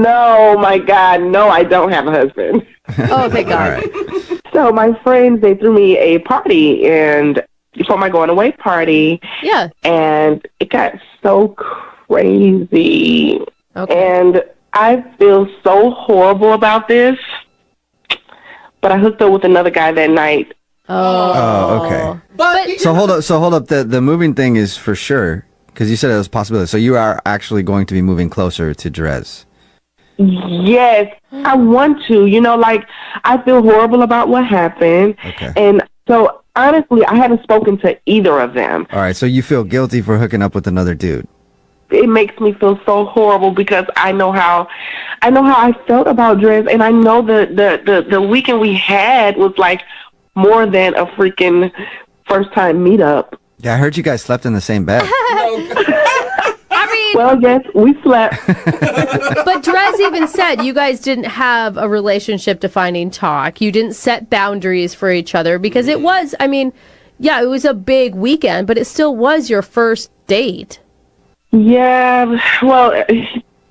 No, my God, no, I don't have a husband. Oh, thank God. All right. So my friends, they threw me a party and for my going away party. Yeah. And it got so crazy. Okay. And I feel so horrible about this. But I hooked up with another guy that night. Oh, okay. But So hold up. The moving thing is for sure, because you said it was a possibility. So you are actually going to be moving closer to Drez. Yes, I want to. You know, like, I feel horrible about what happened. Okay. And so, honestly, I haven't spoken to either of them. All right, so you feel guilty for hooking up with another dude. It makes me feel so horrible because I know how I felt about Drez, and I know the weekend we had was like more than a freaking first time meetup. Yeah, I heard you guys slept in the same bed. I mean, Well, yes, we slept. but Drez even said you guys didn't have a relationship defining talk. You didn't set boundaries for each other because it was, I mean, yeah, it was a big weekend, but it still was your first date. Yeah, well,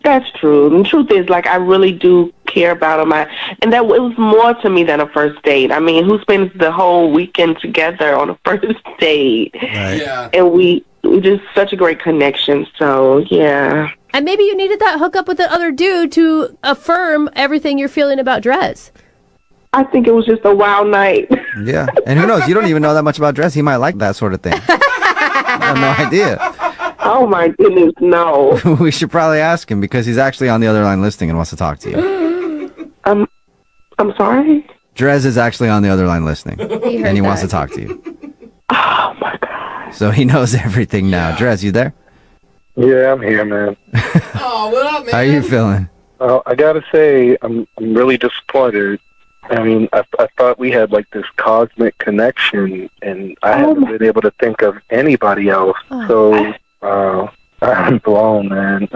that's true. The truth is, like, I really do care about him. And that it was more to me than a first date. I mean, who spends the whole weekend together on a first date? Right. Yeah. And we just such a great connection. So, yeah. And maybe you needed that hookup with the other dude to affirm everything you're feeling about Drez. I think it was just a wild night. Yeah, and who knows? You don't even know that much about Drez. He might like that sort of thing. I have no idea. Oh, my goodness, no. We should probably ask him because he's actually on the other line listening and wants to talk to you. I'm sorry? Drez is actually on the other line listening, He heard and he wants that. to talk to you. Oh, my God. So he knows everything now. Drez, you there? Yeah, I'm here, man. Oh, what up, man? How you feeling? I gotta say, I'm really disappointed. I mean, I thought we had like this cosmic connection, and I haven't been able to think of anybody else. So I'm blown, man.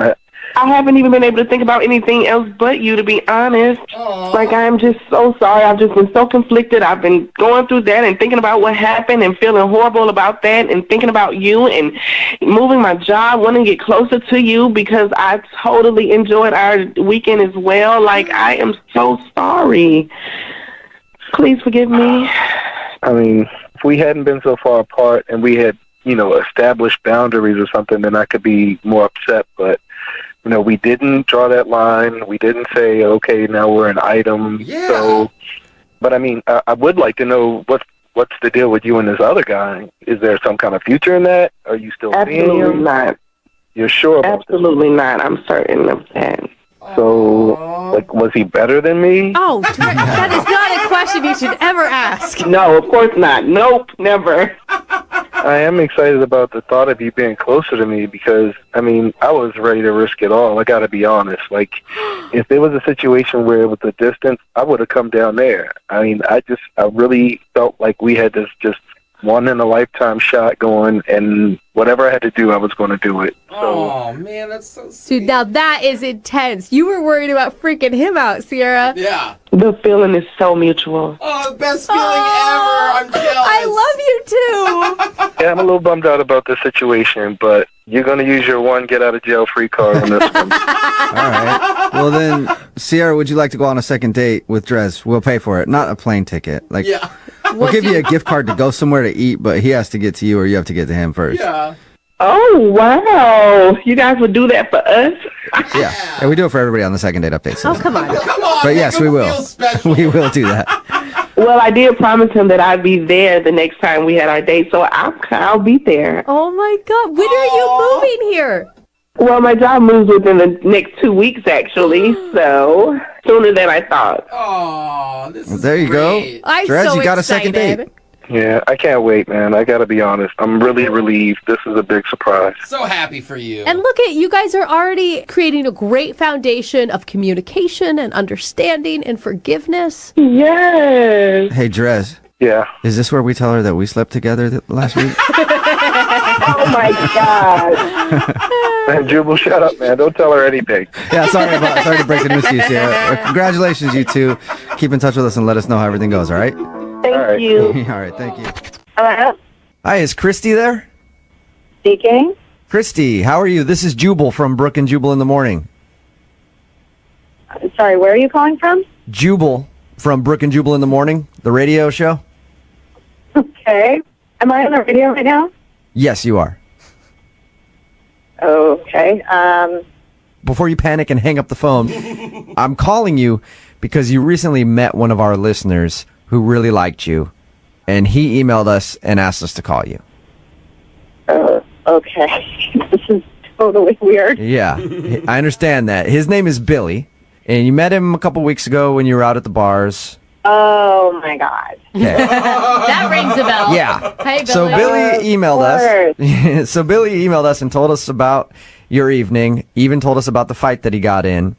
I haven't even been able to think about anything else but you, to be honest. Like, I'm just so sorry. I've just been so conflicted. I've been going through that and thinking about what happened and feeling horrible about that and thinking about you and moving my job, wanting to get closer to you because I totally enjoyed our weekend as well. Like, I am so sorry. Please forgive me. I mean, if we hadn't been so far apart and we had, established boundaries or something, then I could be more upset. But we didn't draw that line. We didn't say, okay, now we're an item. Yeah. So, but I mean, I would like to know what's the deal with you and this other guy? Is there some kind of future in that? Are you still seeing him? Absolutely not. You're sure about Absolutely not. I'm certain of that. So, like, was he better than me? Oh, that is not a question you should ever ask. No, of course not. Nope, never. I am excited about the thought of you being closer to me because, I mean, I was ready to risk it all. I got to be honest. Like, if there was a situation where it was a distance, I would have come down there. I mean, I really felt like we had this just one-in-a-lifetime shot going, and whatever I had to do, I was going to do it. Oh, man, that's so sweet. Dude, now that is intense. You were worried about freaking him out, Sierra. Yeah. The feeling is so mutual. Oh, best feeling ever. I'm jealous. I love you too. Yeah, I'm a little bummed out about this situation, but you're going to use your one get-out-of-jail-free card on this one. All right. Well, then, Sierra, would you like to go on a second date with Drez? We'll pay for it. Not a plane ticket. Like, Yeah. we'll give you a gift card to go somewhere to eat, but he has to get to you or you have to get to him first. Yeah. Oh, wow. You guys would do that for us? Yeah, we do it for everybody on the second date update. So. Oh, come on. Come on. But make yes, him we will. feel special. We will do that. Well, I did promise him that I'd be there the next time we had our date, so I'll be there. Oh my God. When are you moving here? Well, my job moves within the next 2 weeks, actually, so sooner than I thought. Oh, this is There you great. go. I'm Drez, so you got a excited. second date. Yeah, I can't wait, man. I got to be honest. I'm really relieved. This is a big surprise. So happy for you. And look at you guys are already creating a great foundation of communication and understanding and forgiveness. Yes. Hey, Drez. Yeah. Is this where we tell her that we slept together last week? Oh, my God. Man, Jubal, shut up, man. Don't tell her anything. Yeah, sorry to break the news to you, Sierra. Congratulations, you two. Keep in touch with us and let us know how everything goes, all right? Thank you. All right, thank you. Hello? Hi, is Christy there? Speaking? Christy, how are you? This is Jubal from Brooke and Jubal in the Morning. Sorry, where are you calling from? Jubal from Brooke and Jubal in the Morning, the radio show. Okay. Am I on the radio right now? Yes, you are. Okay. Before you panic and hang up the phone, I'm calling you because you recently met one of our listeners who really liked you, and he emailed us and asked us to call you. Okay. This is totally weird. Yeah, I understand that. His name is Billy, and you met him a couple weeks ago when you were out at the bars. Oh, my God. Okay. That rings a bell. Yeah. Hey, Billy. So Billy emailed us. So Billy emailed us and told us about your evening, even told us about the fight that he got in.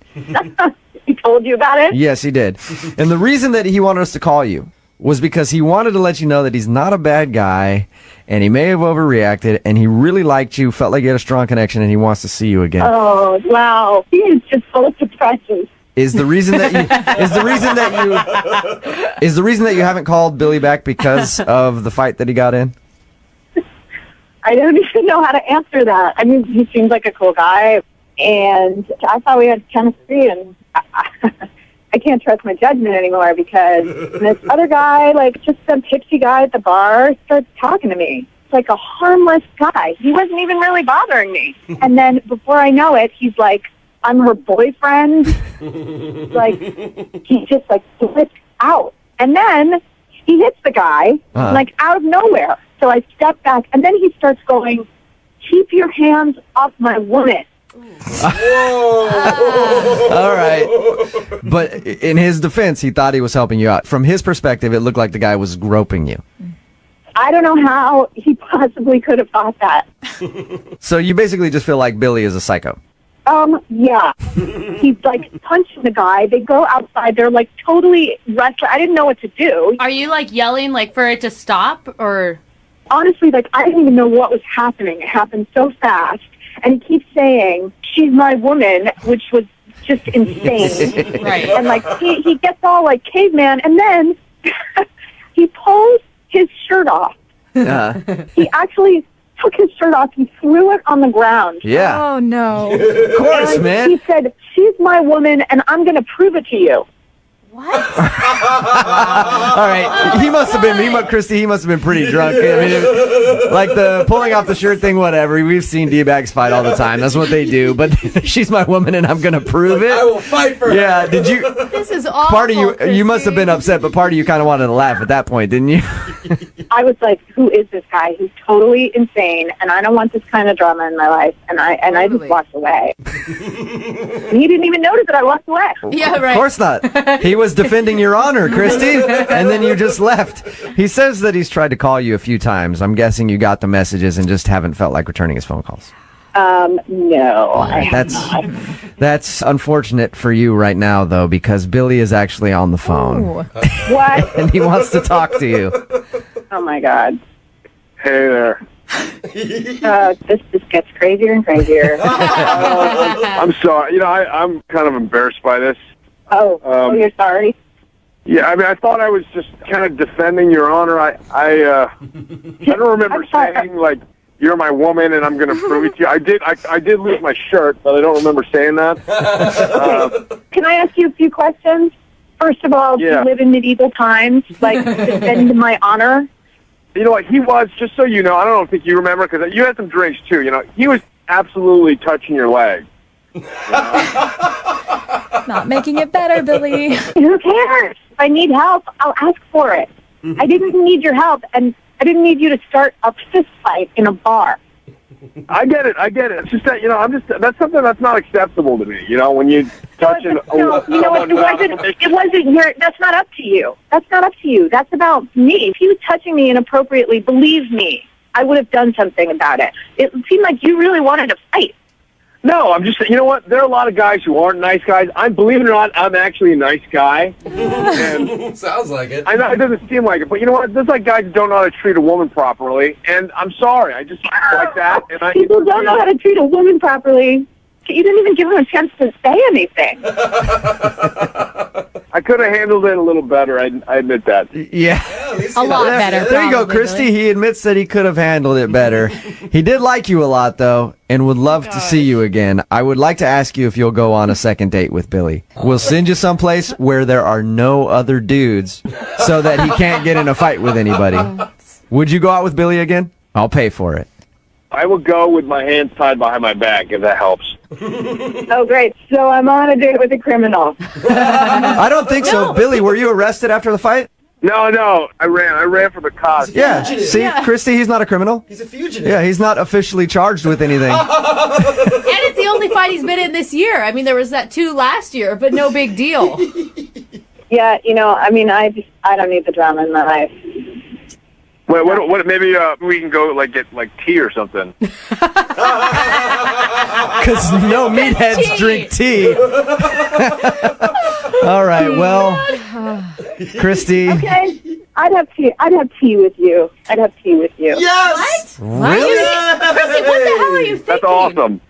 He told you about it? Yes, he did. And the reason that he wanted us to call you was because he wanted to let you know that he's not a bad guy, and he may have overreacted, and he really liked you, felt like he had a strong connection, and he wants to see you again. Oh, wow. He is just full of surprises. Is the reason that you haven't called Billy back because of the fight that he got in? I don't even know how to answer that. I mean, he seems like a cool guy, and I thought we had chemistry, and I can't trust my judgment anymore because this other guy, like just some tipsy guy at the bar, starts talking to me. It's like a harmless guy. He wasn't even really bothering me. And then before I know it, he's like, I'm her boyfriend. Like, he just like flipped out. And then he hits the guy, like out of nowhere. So I step back, and then he starts going, keep your hands off my woman. All right. But in his defense, he thought he was helping you out. From his perspective, it looked like the guy was groping you. I don't know how he possibly could have thought that. So you basically just feel like Billy is a psycho. Yeah. He's like punching the guy. They go outside. They're like totally restless. I didn't know what to do. Are you like yelling like for it to stop or? Honestly, like I didn't even know what was happening. It happened so fast. And he keeps saying, "She's my woman," which was just insane. Right. And like he gets all like caveman, and then he pulls his shirt off. He actually took his shirt off. He threw it on the ground. Yeah. Oh, no. Of course, And man. he said, "She's my woman, and I'm going to prove it to you." All right, he must have been. Christy, he must have been pretty drunk. I mean, like the pulling off the shirt thing, whatever. We've seen D-bags fight all the time. That's what they do. But she's my woman, and I'm gonna prove it. I will fight for her. Yeah. Did you? This is awful. Part of you must have been upset, but part of you kind of wanted to laugh at that point, didn't you? I was like, "Who is this guy? He's totally insane, and I don't want this kind of drama in my life." And I just walked away. And he didn't even notice that I walked away. Yeah, right. Of course not. He was defending your honor, Christy, and then you just left. He says that he's tried to call you a few times. I'm guessing you got the messages and just haven't felt like returning his phone calls. No, I have not. That's unfortunate for you right now, though, because Billy is actually on the phone. What? And he wants to talk to you. Oh my God. Hey there. This just gets crazier and crazier. I'm sorry. I'm kind of embarrassed by this. Oh, you're sorry? Yeah, I mean, I thought I was just kind of defending your honor. I don't remember saying, like, "You're my woman and I'm going to prove it to you." I did lose my shirt, but I don't remember saying that. Can I ask you a few questions? First of all, do you live in medieval times? Like, defend my honor? You know what? He was, just so you know, I don't think you remember, because you had some drinks, too. He was absolutely touching your leg. Not making it better, Billy. Who cares? If I need help, I'll ask for it. I didn't need your help, and I didn't need you to start a fist fight in a bar. I get it. It's just that, that's something that's not acceptable to me, when you touch an... No, you know what? It wasn't your... That's not up to you. That's about me. If he was touching me inappropriately, believe me, I would have done something about it. It seemed like you really wanted to fight. No, I'm just, you know what? There are a lot of guys who aren't nice guys. Believe it or not, I'm actually a nice guy. And sounds like it. I know it doesn't seem like it, but you know what? There's like guys who don't know how to treat a woman properly, and I'm sorry. I just like that. And People don't know how to treat a woman properly. You didn't even give him a chance to say anything. I could have handled it a little better. I admit that. Yeah. A lot better. There you go, probably, Christy. Billy. He admits that he could have handled it better. He did like you a lot, though, and would love to see you again. I would like to ask you if you'll go on a second date with Billy. We'll send you someplace where there are no other dudes so that he can't get in a fight with anybody. Would you go out with Billy again? I'll pay for it. I would go with my hands tied behind my back, if that helps. Oh, great. So I'm on a date with a criminal. I don't think so. Billy, were you arrested after the fight? No. I ran from the cops. Yeah. See, Christy, he's not a criminal. He's a fugitive. Yeah, he's not officially charged with anything. And it's the only fight he's been in this year. I mean, there was that 2 last year, but no big deal. Yeah, I don't need the drama in my life. Wait, what? Maybe we can go get tea or something. Because no meatheads drink tea. All right, well, Christy. Okay, I'd have tea with you. Yes. What? Really? Chrissy, what the hell are you thinking? That's awesome.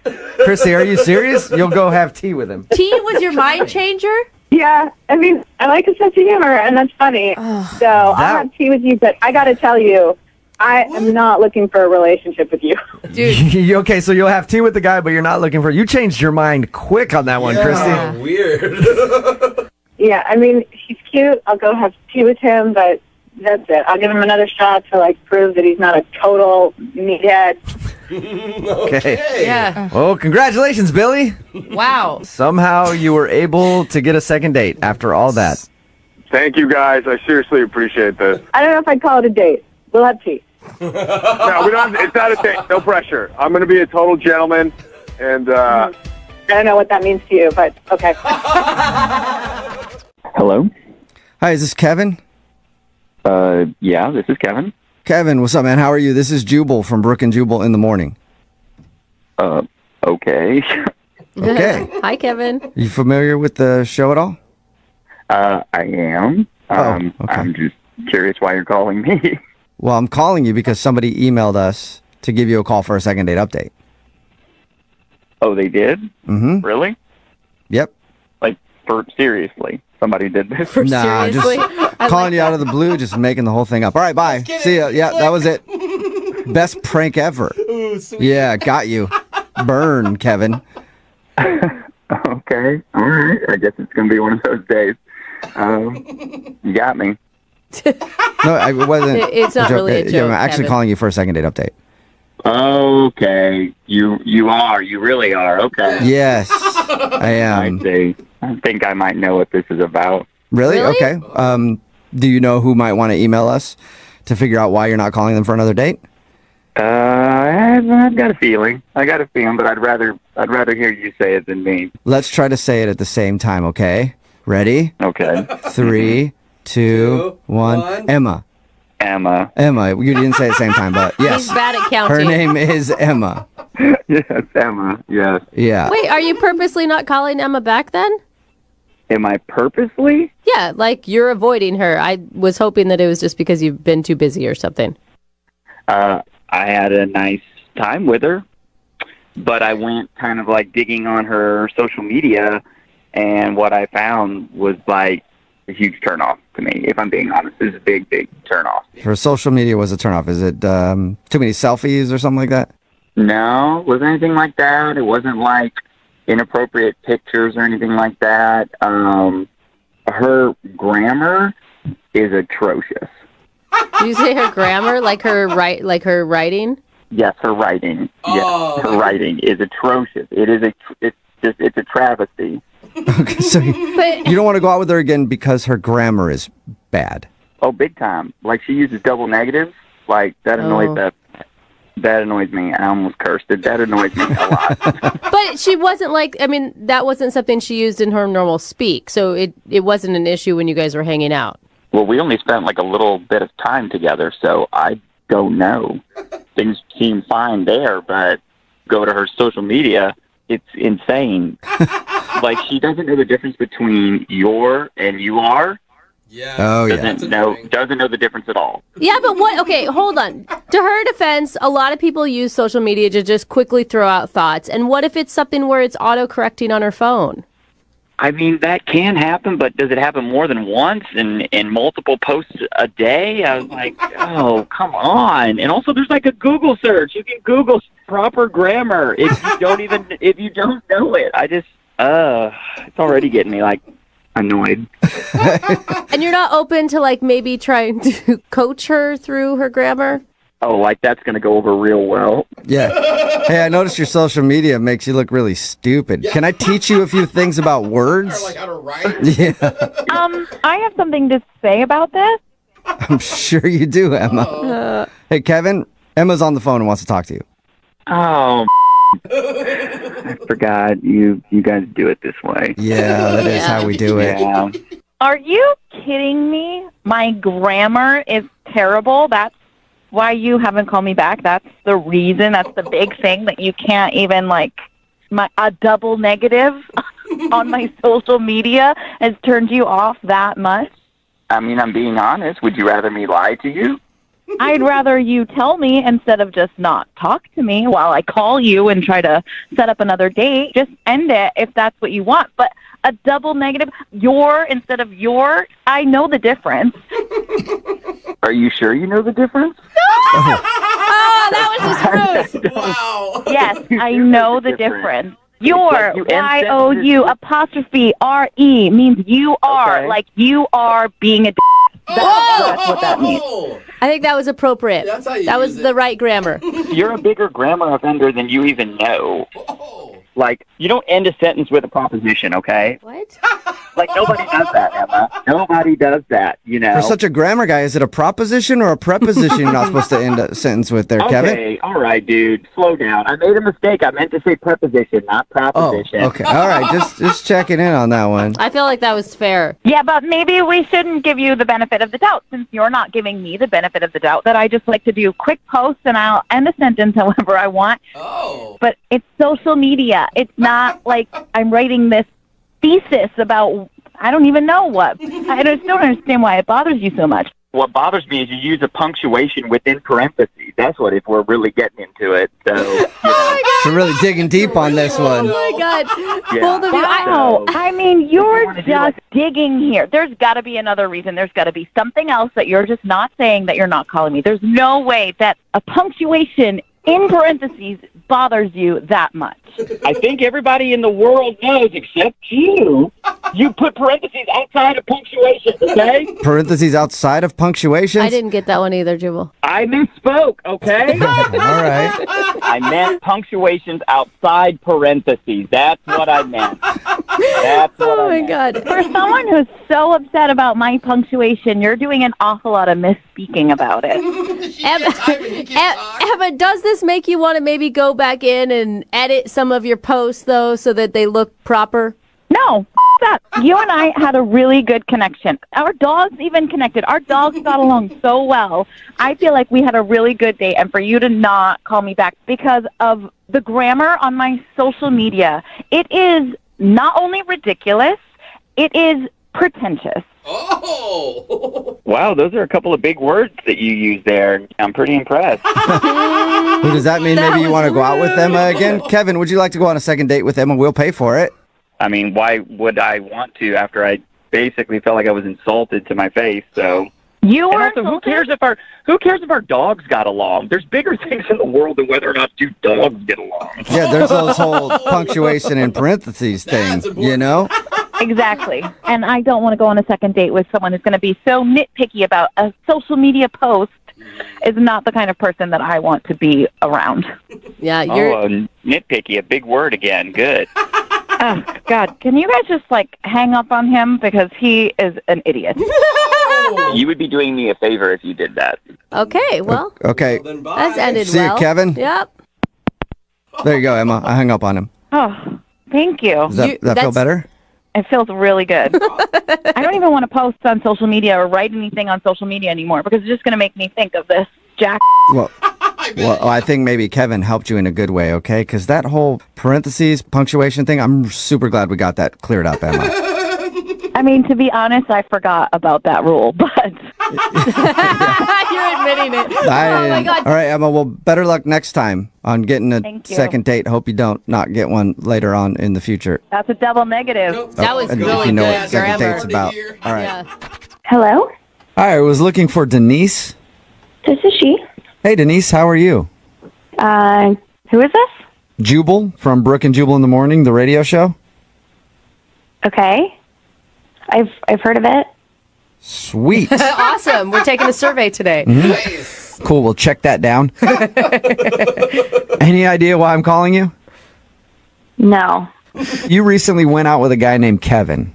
Christy, are you serious? You'll go have tea with him. Tea was your mind changer? Yeah, I like a sense of humor, and that's funny. So I'll have tea with you, but I got to tell you, I am not looking for a relationship with you. Dude. Okay, so you'll have tea with the guy, but you're not looking for... You changed your mind quick on that one, Christy. Weird. Yeah, he's cute. I'll go have tea with him, but that's it. I'll give him another shot to prove that he's not a total meathead. Okay. Yeah. Well, congratulations, Billy. Wow. Somehow you were able to get a second date after all that. Thank you, guys. I seriously appreciate this. I don't know if I'd call it a date. We'll have tea. No, we don't. It's not a date. No pressure. I'm going to be a total gentleman, and I don't know what that means to you, but okay. Hello. Hi, is this Kevin? Yeah, this is Kevin. Kevin, what's up, man? How are you? This is Jubal from Brooke and Jubal in the morning. Okay. Okay. Hi, Kevin. You familiar with the show at all? I am. Okay. I'm just curious why you're calling me. Well, I'm calling you because somebody emailed us to give you a call for a second date update. Oh, they did? Mm-hmm. Really? Yep. Like, seriously, somebody did this? Nah, just calling you out of the blue, just making the whole thing up. All right, bye. See ya. Yeah, that was it. Best prank ever. Ooh, sweet. Yeah, got you. Burn, Kevin. Okay. All right. I guess it's going to be one of those days. You got me. No, it wasn't. It's not really a joke, I'm actually Kevin. calling you for a second date update. Okay. You are. You really are. Okay. Yes, I am. I see. I think I might know what this is about. Really? Really? Okay. Do you know who might want to email us to figure out why you're not calling them for another date? I've got a feeling. But I'd rather hear you say it than me. Let's try to say it at the same time, okay? Ready? Okay. 3, 2, 1. Emma. Emma. You didn't say it at the same time, but yes. He's bad at counting. Her name is Emma. Yes, Emma. Yes. Yeah. Wait, are you purposely not calling Emma back then? Am I purposely? Yeah, like you're avoiding her. I was hoping that it was just because you've been too busy or something. I had a nice time with her, but I went kind of like digging on her social media, and what I found was like a huge turnoff to me, if I'm being honest. It's a big, big turnoff. Her social media was a turnoff. Is it too many selfies or something like that? No, it wasn't anything like that. It wasn't like inappropriate pictures or anything like that. Her grammar is atrocious. Did you say her grammar, like her writing? Yes, her writing. Oh. Yes, her writing is atrocious. It's a travesty. Okay, so you don't want to go out with her again because her grammar is bad. Oh, big time. Like, she uses double negatives. Like, that annoys that annoys me. I almost cursed it. That annoys me a lot. But she wasn't that wasn't something she used in her normal speak, so it wasn't an issue when you guys were hanging out. Well, we only spent like a little bit of time together, so I don't know. Things seem fine there, but go to her social media, it's insane. Like, she doesn't know the difference between your and you are. Yeah. Oh, yeah. Doesn't know the difference at all. Yeah, but what? Okay, hold on. To her defense, a lot of people use social media to just quickly throw out thoughts. And what if it's something where it's auto-correcting on her phone? I mean, that can happen, but does it happen more than once and multiple posts a day? I was like, oh, come on. And also, there's like a Google search. You can Google proper grammar if you don't know it. It's already getting me like annoyed. And you're not open to like maybe trying to coach her through her grammar? Oh, like that's going to go over real well. Yeah. Hey, I noticed your social media makes you look really stupid. Yeah. Can I teach you a few things about words? Or like how to write? Yeah. I have something to say about this. I'm sure you do, Emma. Hey, Kevin, Emma's on the phone and wants to talk to you. Oh, I forgot you guys do it this way. Yeah, that is how we do it. Yeah. Are you kidding me? My grammar is terrible. That's why you haven't called me back. That's the reason. That's the big thing that you can't even a double negative on my social media has turned you off that much. I mean, I'm being honest. Would you rather me lie to you? I'd rather you tell me instead of just not talk to me while I call you and try to set up another date. Just end it if that's what you want. But a double negative, your instead of your, I know the difference. Are you sure you know the difference? Oh, that was just rude. Wow. Yes, I know the difference. Your, Y-O-U, apostrophe R-E means you are, Okay. like you are being a That's what that means. I think that was appropriate. That's how you that was use the it. right grammar. You're a bigger grammar offender than you even know. Whoa. Like, you don't end a sentence with a proposition, okay? What? Like, nobody does that, Emma. Nobody does that, you know? For such a grammar guy, is it a proposition or a preposition you're not supposed to end a sentence with there, Kevin? Okay, all right, dude. Slow down. I made a mistake. I meant to say preposition, not proposition. Oh, okay. All right, just checking in on that one. I feel like that was fair. Yeah, but maybe we shouldn't give you the benefit of the doubt since you're not giving me the benefit of the doubt that I just like to do quick posts and I'll end a sentence however I want. Oh. But it's social media. It's not like I'm writing this thesis about I don't even know what. I just don't understand why it bothers you so much. What bothers me is you use a punctuation within parentheses. That's what if we're really getting into it. So, you know. So really digging deep on this one. Oh my God. Yeah. Both of you. Wow. I mean, you're just digging here. There's got to be another reason. There's got to be something else that you're just not saying that you're not calling me. There's no way that a punctuation in parentheses bothers you that much. I think everybody in the world knows except you. You put parentheses outside of punctuation, okay? Parentheses outside of punctuations? I didn't get that one either, Jubal. I misspoke, okay? All right. I meant punctuations outside parentheses. That's what I meant. That's what Oh I my meant. God. For someone who's so upset about my punctuation, you're doing an awful lot of misspeaking about it. Emma, does this make you want to maybe go back in and edit some of your posts, though, so that they look proper? No, that. You and I had a really good connection. Our dogs even connected. Our dogs got along so well. I feel like we had a really good date, and for you to not call me back because of the grammar on my social media, it is not only ridiculous, it is pretentious. Oh! Wow, those are a couple of big words that you use there. I'm pretty impressed. Well, does that mean maybe you want to go out with Emma again? Kevin, would you like to go on a second date with Emma? We'll pay for it. I mean, why would I want to after I basically felt like I was insulted to my face? So you and were also, insulted? who cares if our dogs got along? There's bigger things in the world than whether or not two dogs get along. Yeah, there's those whole punctuation and parentheses thing, you know? Exactly. And I don't want to go on a second date with someone who's going to be so nitpicky about a social media post is not the kind of person that I want to be around. Yeah, you're... Nitpicky, a big word again. Good. Oh, God. Can you guys just, hang up on him? Because he is an idiot. You would be doing me a favor if you did that. Okay, well. Okay. That's ended See well. you, Kevin. Yep. There you go, Emma. I hung up on him. Oh, thank you. Does that feel better? It feels really good. I don't even want to post on social media or write anything on social media anymore because it's just going to make me think of this Jack. Well, I think maybe Kevin helped you in a good way, okay? Because that whole parentheses, punctuation thing, I'm super glad we got that cleared up, Emma. I mean, to be honest, I forgot about that rule, but... You're admitting it. Oh, my God. All right, Emma, well, better luck next time on getting a Thank you. second date. Hope you don't not get one later on in the future. That's a double negative. Nope. That was And really if you know good what second grammar. date's about. All right. Yeah. Hello, Hi, I was looking for Denise. this is she. Hey, Denise, how are you? Who is this? Jubal from Brooke and Jubal in the Morning, the radio show. Okay, I've heard of it. Sweet. Awesome. We're taking a survey today. Nice. Cool, we'll check that down. Any idea why I'm calling you? No. You recently went out with a guy named Kevin.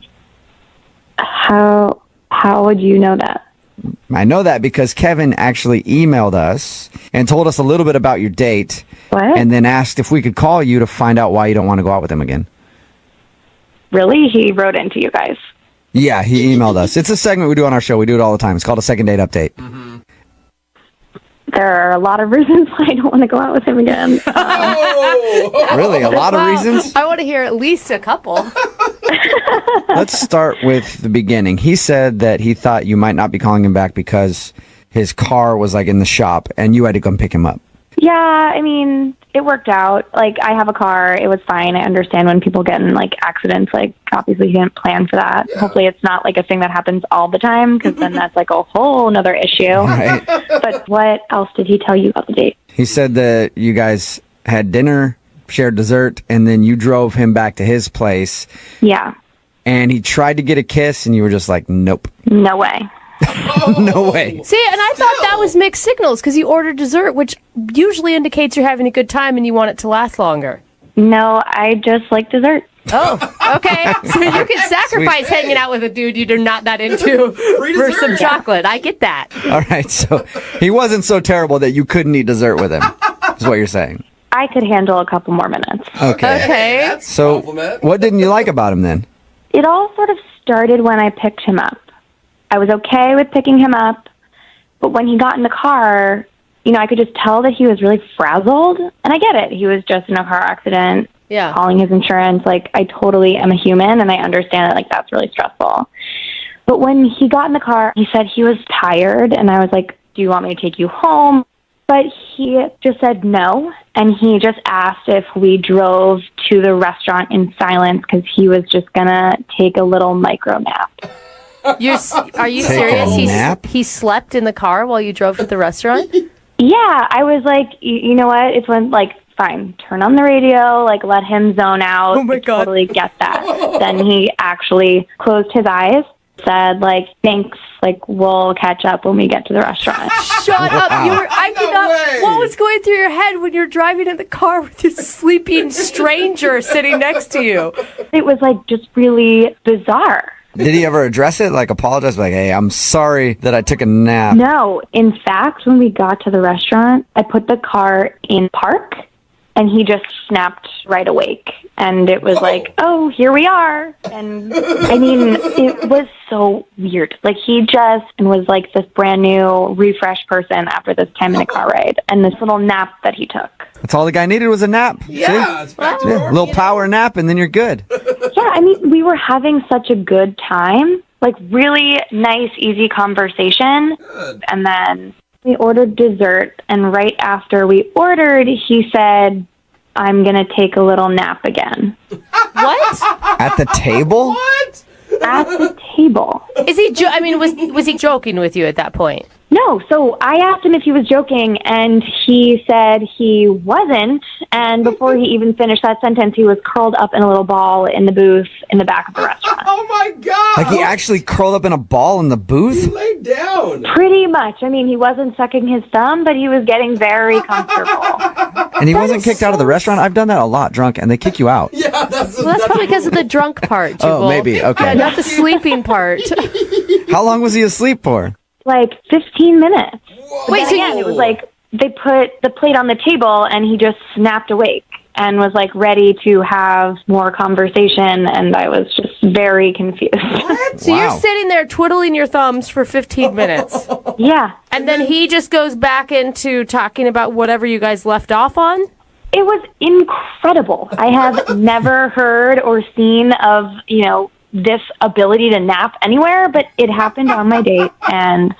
How would you know that? I know that because Kevin actually emailed us and told us a little bit about your date. What? And then asked if we could call you to find out why you don't want to go out with him again. Really? He wrote into you guys. Yeah, he emailed us. It's a segment we do on our show. We do it all the time. It's called a second date update. Mm-hmm. There are a lot of reasons why I don't want to go out with him again. Really? A lot of reasons? I want to hear at least a couple. Let's start with the beginning. He said that he thought you might not be calling him back because his car was in the shop and you had to come pick him up. Yeah, I mean, it worked out. I have a car. It was fine. I understand when people get in, accidents. Obviously, he didn't plan for that. Yeah. Hopefully, it's not, a thing that happens all the time, because then that's, a whole nother issue. Right. But what else did he tell you about the date? He said that you guys had dinner, shared dessert, and then you drove him back to his place. Yeah. And he tried to get a kiss, and you were just like, nope. No way. No way. See, and I thought that was mixed signals because you ordered dessert, which usually indicates you're having a good time and you want it to last longer. No, I just like dessert. Oh, okay. So you can sacrifice hanging out with a dude you're not that into for some chocolate. I get that. All right, so he wasn't so terrible that you couldn't eat dessert with him, is what you're saying. I could handle a couple more minutes. Okay. So what didn't you like about him then? It all sort of started when I picked him up. I was okay with picking him up, but when he got in the car, I could just tell that he was really frazzled. And I get it. He was just in a car accident, calling his insurance. Like, I totally am a human, and I understand that, that's really stressful. But when he got in the car, he said he was tired, and I was like, do you want me to take you home? But he just said no, and he just asked if we drove to the restaurant in silence because he was just going to take a little micro nap. Are you serious? He slept in the car while you drove to the restaurant? Yeah, I was like, you know what? It's when, fine, turn on the radio, let him zone out. Oh my God. Totally get that. Then he actually closed his eyes, said, thanks, we'll catch up when we get to the restaurant. Shut up. What was going through your head when you're driving in the car with this sleeping stranger sitting next to you? It was, just really bizarre. Did he ever address it? Apologize? Hey, I'm sorry that I took a nap. No. In fact, when we got to the restaurant, I put the car in park, and he just snapped right awake. And it was oh, here we are. And, it was so weird. He just was this brand new, refreshed person after this 10-minute car ride and this little nap that he took. That's all the guy needed was a nap. Yeah, it's back to a little power nap, and then you're good. Yeah, we were having such a good time. Really nice, easy conversation. Good. And then we ordered dessert, and right after we ordered, he said, I'm going to take a little nap again. What? At the table? What? At the table. Is he was he joking with you at that point? No, so I asked him if he was joking, and he said he wasn't, and before he even finished that sentence, he was curled up in a little ball in the booth in the back of the restaurant. Oh my God! He actually curled up in a ball in the booth? He laid down. Pretty much. He wasn't sucking his thumb, but he was getting very comfortable. And he wasn't kicked out of the restaurant? I've done that a lot drunk, and they kick you out. Yeah, that's probably because of the drunk part, Jubal. Oh, maybe. Okay. Yeah, not the sleeping part. How long was he asleep for? 15 minutes. Whoa. Wait, so again, it was they put the plate on the table, and he just snapped awake and was ready to have more conversation, and I was just very confused. What? So you're sitting there twiddling your thumbs for 15 minutes. Yeah. And then he just goes back into talking about whatever you guys left off on? It was incredible. I have never heard or seen of, this ability to nap anywhere, but it happened on my date, and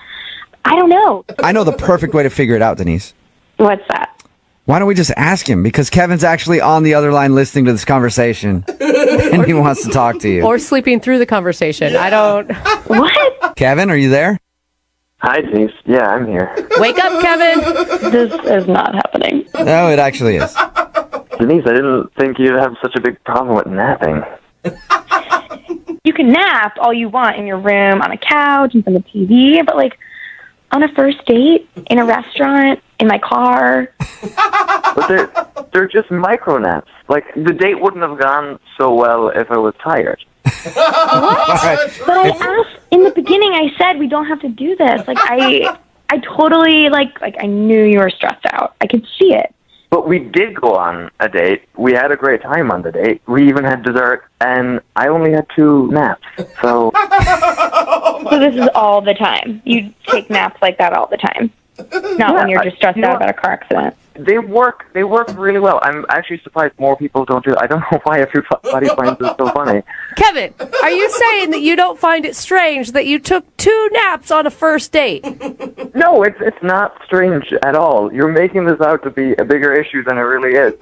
I don't know. I know the perfect way to figure it out, Denise. What's that? Why don't we just ask him? Because Kevin's actually on the other line listening to this conversation, and he wants to talk to you. Or sleeping through the conversation. Yeah. I don't... What? Kevin, are you there? Hi, Denise. Yeah, I'm here. Wake up, Kevin! This is not happening. No, it actually is. Denise, I didn't think you'd have such a big problem with napping. You can nap all you want in your room, on a couch, in front of the TV, but on a first date, in a restaurant, in my car. But they're just micro naps. The date wouldn't have gone so well if I was tired. What? Right. But I asked in the beginning. I said we don't have to do this. I totally I knew you were stressed out. I could see it. But we did go on a date. We had a great time on the date. We even had dessert, and I only had 2 naps. So, so this is all the time. You take naps like that all the time, not when you're just stressed out about a car accident. They work really well. I'm actually surprised more people don't do it. I don't know why everybody finds it so funny. Kevin, are you saying that you don't find it strange that you took 2 naps on a first date? No, it's not strange at all. You're making this out to be a bigger issue than it really is.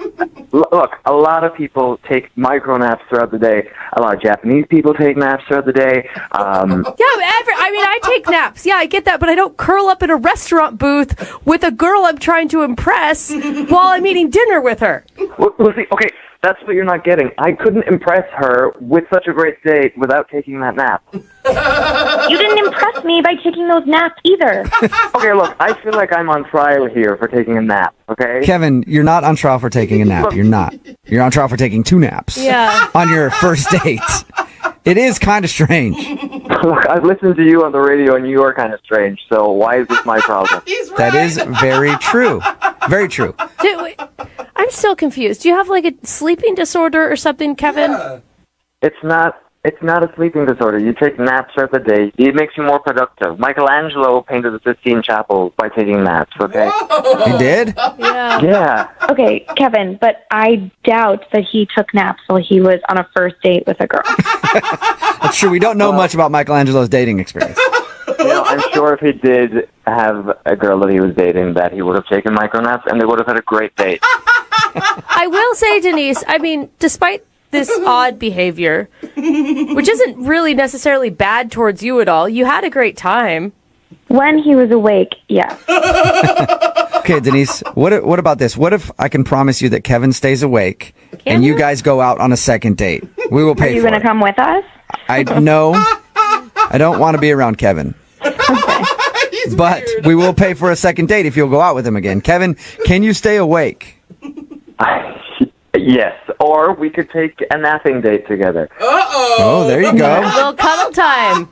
Look, a lot of people take micro naps throughout the day. A lot of Japanese people take naps throughout the day. I take naps. Yeah, I get that, but I don't curl up in a restaurant booth with a girl I'm trying to impress while I'm eating dinner with her. Well, see, okay, That's what you're not getting. I couldn't impress her with such a great date without taking that nap. You didn't impress me by taking those naps either. Okay, look, I feel like I'm on trial here for taking a nap, okay? Kevin, you're not on trial for taking a nap. You're not. You're on trial for taking 2 naps. Yeah. On your first date. It is kind of strange. Look, I've listened to you on the radio, and you are kind of strange, so why is this my problem? That is very true. Very true. Wait, I'm still confused. Do you have like a sleeping disorder or something, Kevin? Yeah. It's not a sleeping disorder. You take naps throughout the day. It makes you more productive. Michelangelo painted the Sistine Chapel by taking naps, okay? Whoa. He did? Yeah. Yeah. Okay, Kevin, but I doubt that he took naps while he was on a first date with a girl. That's true. We don't know much about Michelangelo's dating experience. I'm sure if he did have a girl that he was dating, that he would have taken micronaps, and they would have had a great date. I will say, Denise, I mean, despite this odd behavior, which isn't really necessarily bad towards you at all, you had a great time. When he was awake, yeah. Okay, Denise, what about this? What if I can promise you that Kevin stays awake and you guys go out on a second date? We will pay for it. Are you going to come with us? No, I don't want to be around Kevin. Okay. But we will pay for a second date if you'll go out with him again. Kevin, can you stay awake? Yes, or we could take a napping date together. Uh-oh. Oh, there you go. A little cuddle time.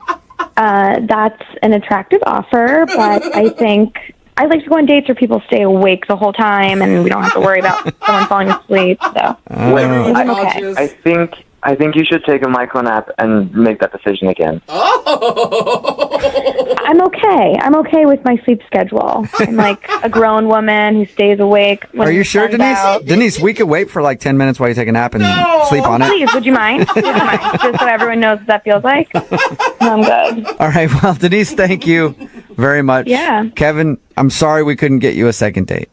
That's an attractive offer, but I think I like to go on dates where people stay awake the whole time and we don't have to worry about someone falling asleep. So Wait, I'm okay. I think you should take a micro nap and make that decision again. Oh. I'm okay. I'm okay with my sleep schedule. I'm like a grown woman who stays awake. When Are you the sure, sun's Denise? out. Denise, we could wait for like 10 minutes while you take a nap and sleep on it. Please, would you mind? Would you mind? Just so everyone knows what that feels like. I'm good. All right. Well, Denise, thank you very much. Yeah. Kevin, I'm sorry we couldn't get you a second date.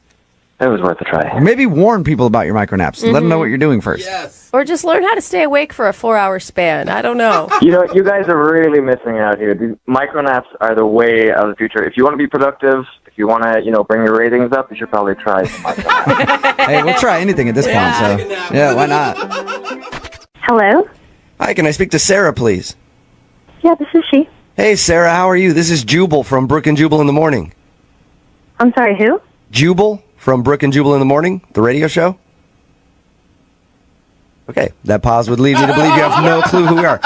It was worth a try. Maybe warn people about your micronaps. Let them know what you're doing first. Yes. Or just learn how to stay awake for a 4-hour span. I don't know. You know, you guys are really missing out here. These micronaps are the way of the future. If you want to be productive, if you want to, bring your ratings up, you should probably try some micronaps. Hey, we'll try anything at this point. So, yeah, why not? Hello? Hi, can I speak to Sarah, please? Yeah, this is she. Hey, Sarah, how are you? This is Jubal from Brooke and Jubal in the Morning. I'm sorry, who? Jubal from Brooke and Jubal in the Morning, the radio show. Okay, that pause would lead me to believe you have no clue who we are.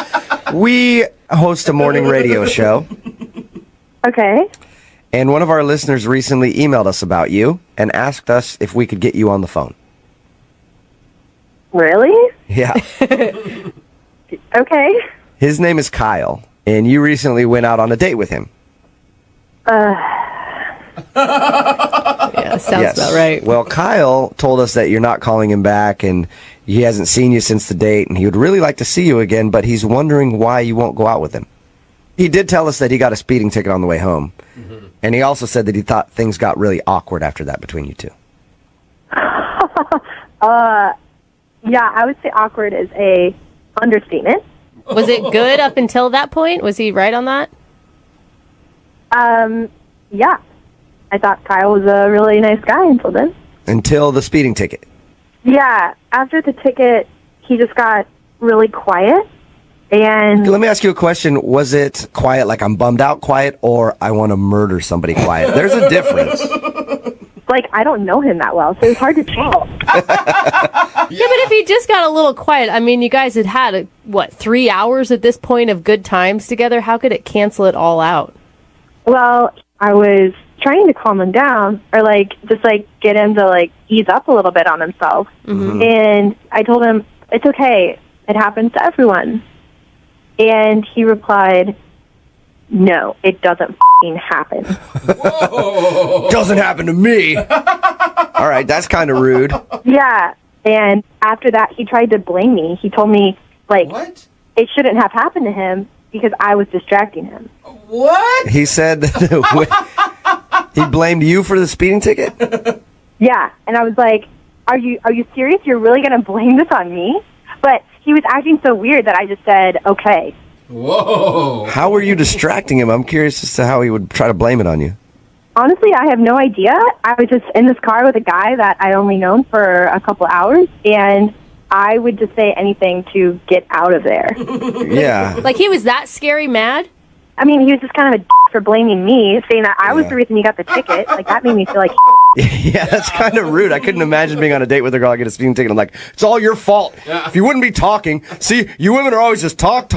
We host a morning radio show. Okay. And one of our listeners recently emailed us about you and asked us if we could get you on the phone. Really? Yeah. Okay. His name is Kyle, and you recently went out on a date with him. Yeah, sounds about right. Well, Kyle told us that you're not calling him back, and he hasn't seen you since the date, and he would really like to see you again, but he's wondering why you won't go out with him. He did tell us that he got a speeding ticket on the way home, and he also said that he thought things got really awkward after that between you two. Yeah, I would say awkward is a understatement. Was it good up until that point? Was he right on that? Yeah. I thought Kyle was a really nice guy until then. Until the speeding ticket. Yeah, after the ticket, he just got really quiet. And Let me ask you a question. Was it quiet, like I'm bummed out quiet, or I want to murder somebody quiet? There's a difference. like, I don't know him that well, so it's hard to tell. Yeah, but if he just got a little quiet, I mean, you guys had 3 hours at this point of good times together? How could it cancel it all out? Well, I was trying to calm him down, or just get him to ease up a little bit on himself. And I told him, it's okay, it happens to everyone. And he replied, no, it doesn't f***ing happen. Doesn't happen to me. All right, that's kind of rude. Yeah, and after that, he tried to blame me. He told me, what? It shouldn't have happened to him because I was distracting him. What? He said that he blamed you for the speeding ticket? Yeah, and I was like, are you serious? You're really going to blame this on me? But he was acting so weird that I just said, okay. Whoa. How were you distracting him? I'm curious as to how he would try to blame it on you. Honestly, I have no idea. I was just in this car with a guy that I only known for a couple hours, and I would just say anything to get out of there. Yeah. Like he was that scary mad? I mean, he was just kind of a for blaming me, saying that I was the reason you got the ticket. Like, that made me feel like Yeah, that's kind of rude. I couldn't imagine being on a date with a girl, I get a speeding ticket. I'm like, it's all your fault. If you wouldn't be talking, see, you women are always just talk,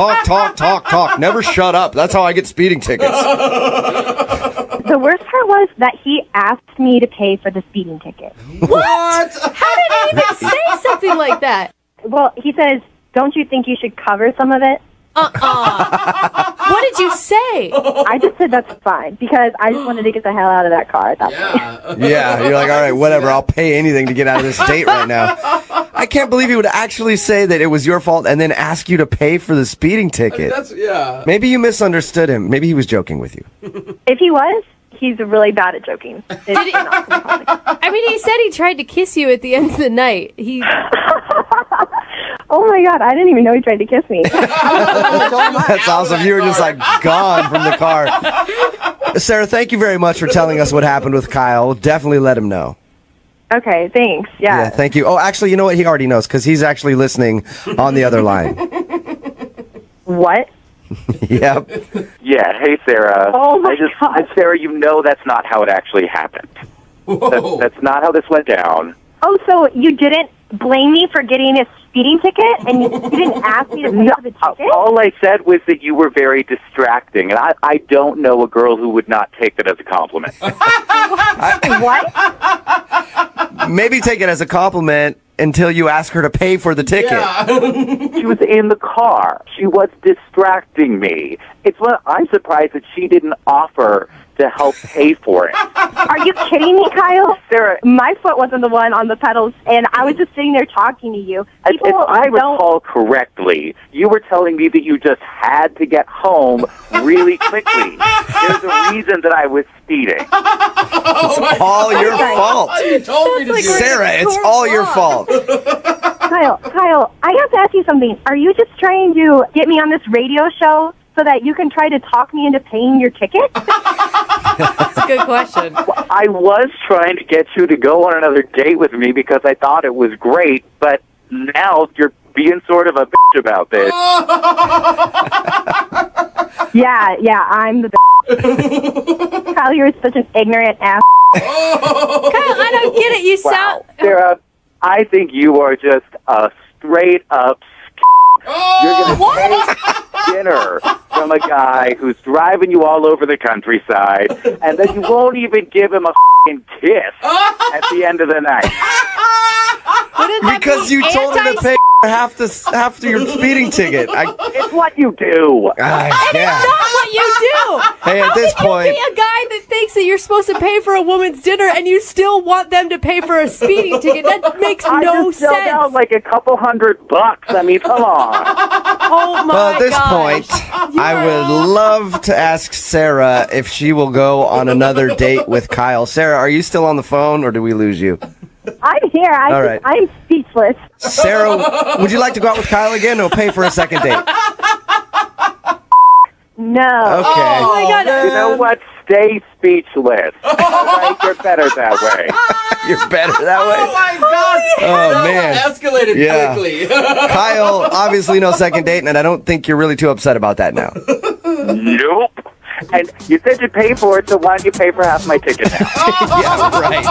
never shut up. That's how I get speeding tickets. The worst part was that he asked me to pay for the speeding ticket. What? How did he even say something like that? Well, he says, don't you think you should cover some of it? What did you say? I just said that's fine because I just wanted to get the hell out of that car at that point. Yeah, you're like, all right, whatever. I'll pay anything to get out of this date right now. I can't believe he would actually say that it was your fault and then ask you to pay for the speeding ticket. Maybe you misunderstood him. Maybe he was joking with you. If he was, he's really bad at joking. I mean, he said he tried to kiss you at the end of the night. Oh my God, I didn't even know he tried to kiss me. That's awesome. You were just like gone from the car. Sarah, thank you very much for telling us what happened with Kyle. We'll definitely let him know. Okay, thanks. Yeah, thank you. Oh, actually, you know what? He already knows because he's actually listening on the other line. What? Yep. Yeah, hey, Sarah. Oh, my God. Sarah, you know that's not how it actually happened. That's not how this went down. Oh, so you didn't blame me for getting a speeding ticket, and you didn't ask me to pay for the ticket? All I said was that you were very distracting, and I don't know a girl who would not take that as a compliment. What? Maybe take it as a compliment until you ask her to pay for the ticket. She was in the car. She was distracting me. I'm surprised that she didn't offer to help pay for it. Are you kidding me, Kyle? Sarah, my foot wasn't the one on the pedals, and I was just sitting there talking to you. If I recall correctly, you were telling me that you just had to get home really quickly. There's a reason that I was speeding. It's all your fault. You told me to do it. Sarah, it's all your fault. Kyle, I have to ask you something. Are you just trying to get me on this radio show so that you can try to talk me into paying your ticket? That's a good question. I was trying to get you to go on another date with me because I thought it was great, but now you're being sort of a bitch about this. Yeah, I'm the Kyle, you're such an ignorant ass. Kyle, I don't get it. You sound... Sarah, I think you are just a straight up You're going to take dinner from a guy who's driving you all over the countryside, and then you won't even give him a kiss at the end of the night. Because you told her to pay half your speeding ticket. It's what you do. It's not what you do. Hey, at this point, be a guy that thinks that you're supposed to pay for a woman's dinner and you still want them to pay for a speeding ticket. That makes no sense. I just out like a couple $100. I mean, come on. Oh my well, at this gosh. point, I would love to ask Sarah if she will go on another date with Kyle. Sarah, are you still on the phone, or do we lose you? I'm here. All right. I'm speechless. Sarah, would you like to go out with Kyle again, or pay for a second date? No. Okay. Oh my God. You know what? Stay speechless. Right? You're better that way. You're better that way? Oh my God! Oh, man. Escalated quickly. Kyle, obviously no second date, and I don't think you're really too upset about that now. Nope. And you said you'd pay for it, so why don't you pay for half my ticket now? Yeah, right.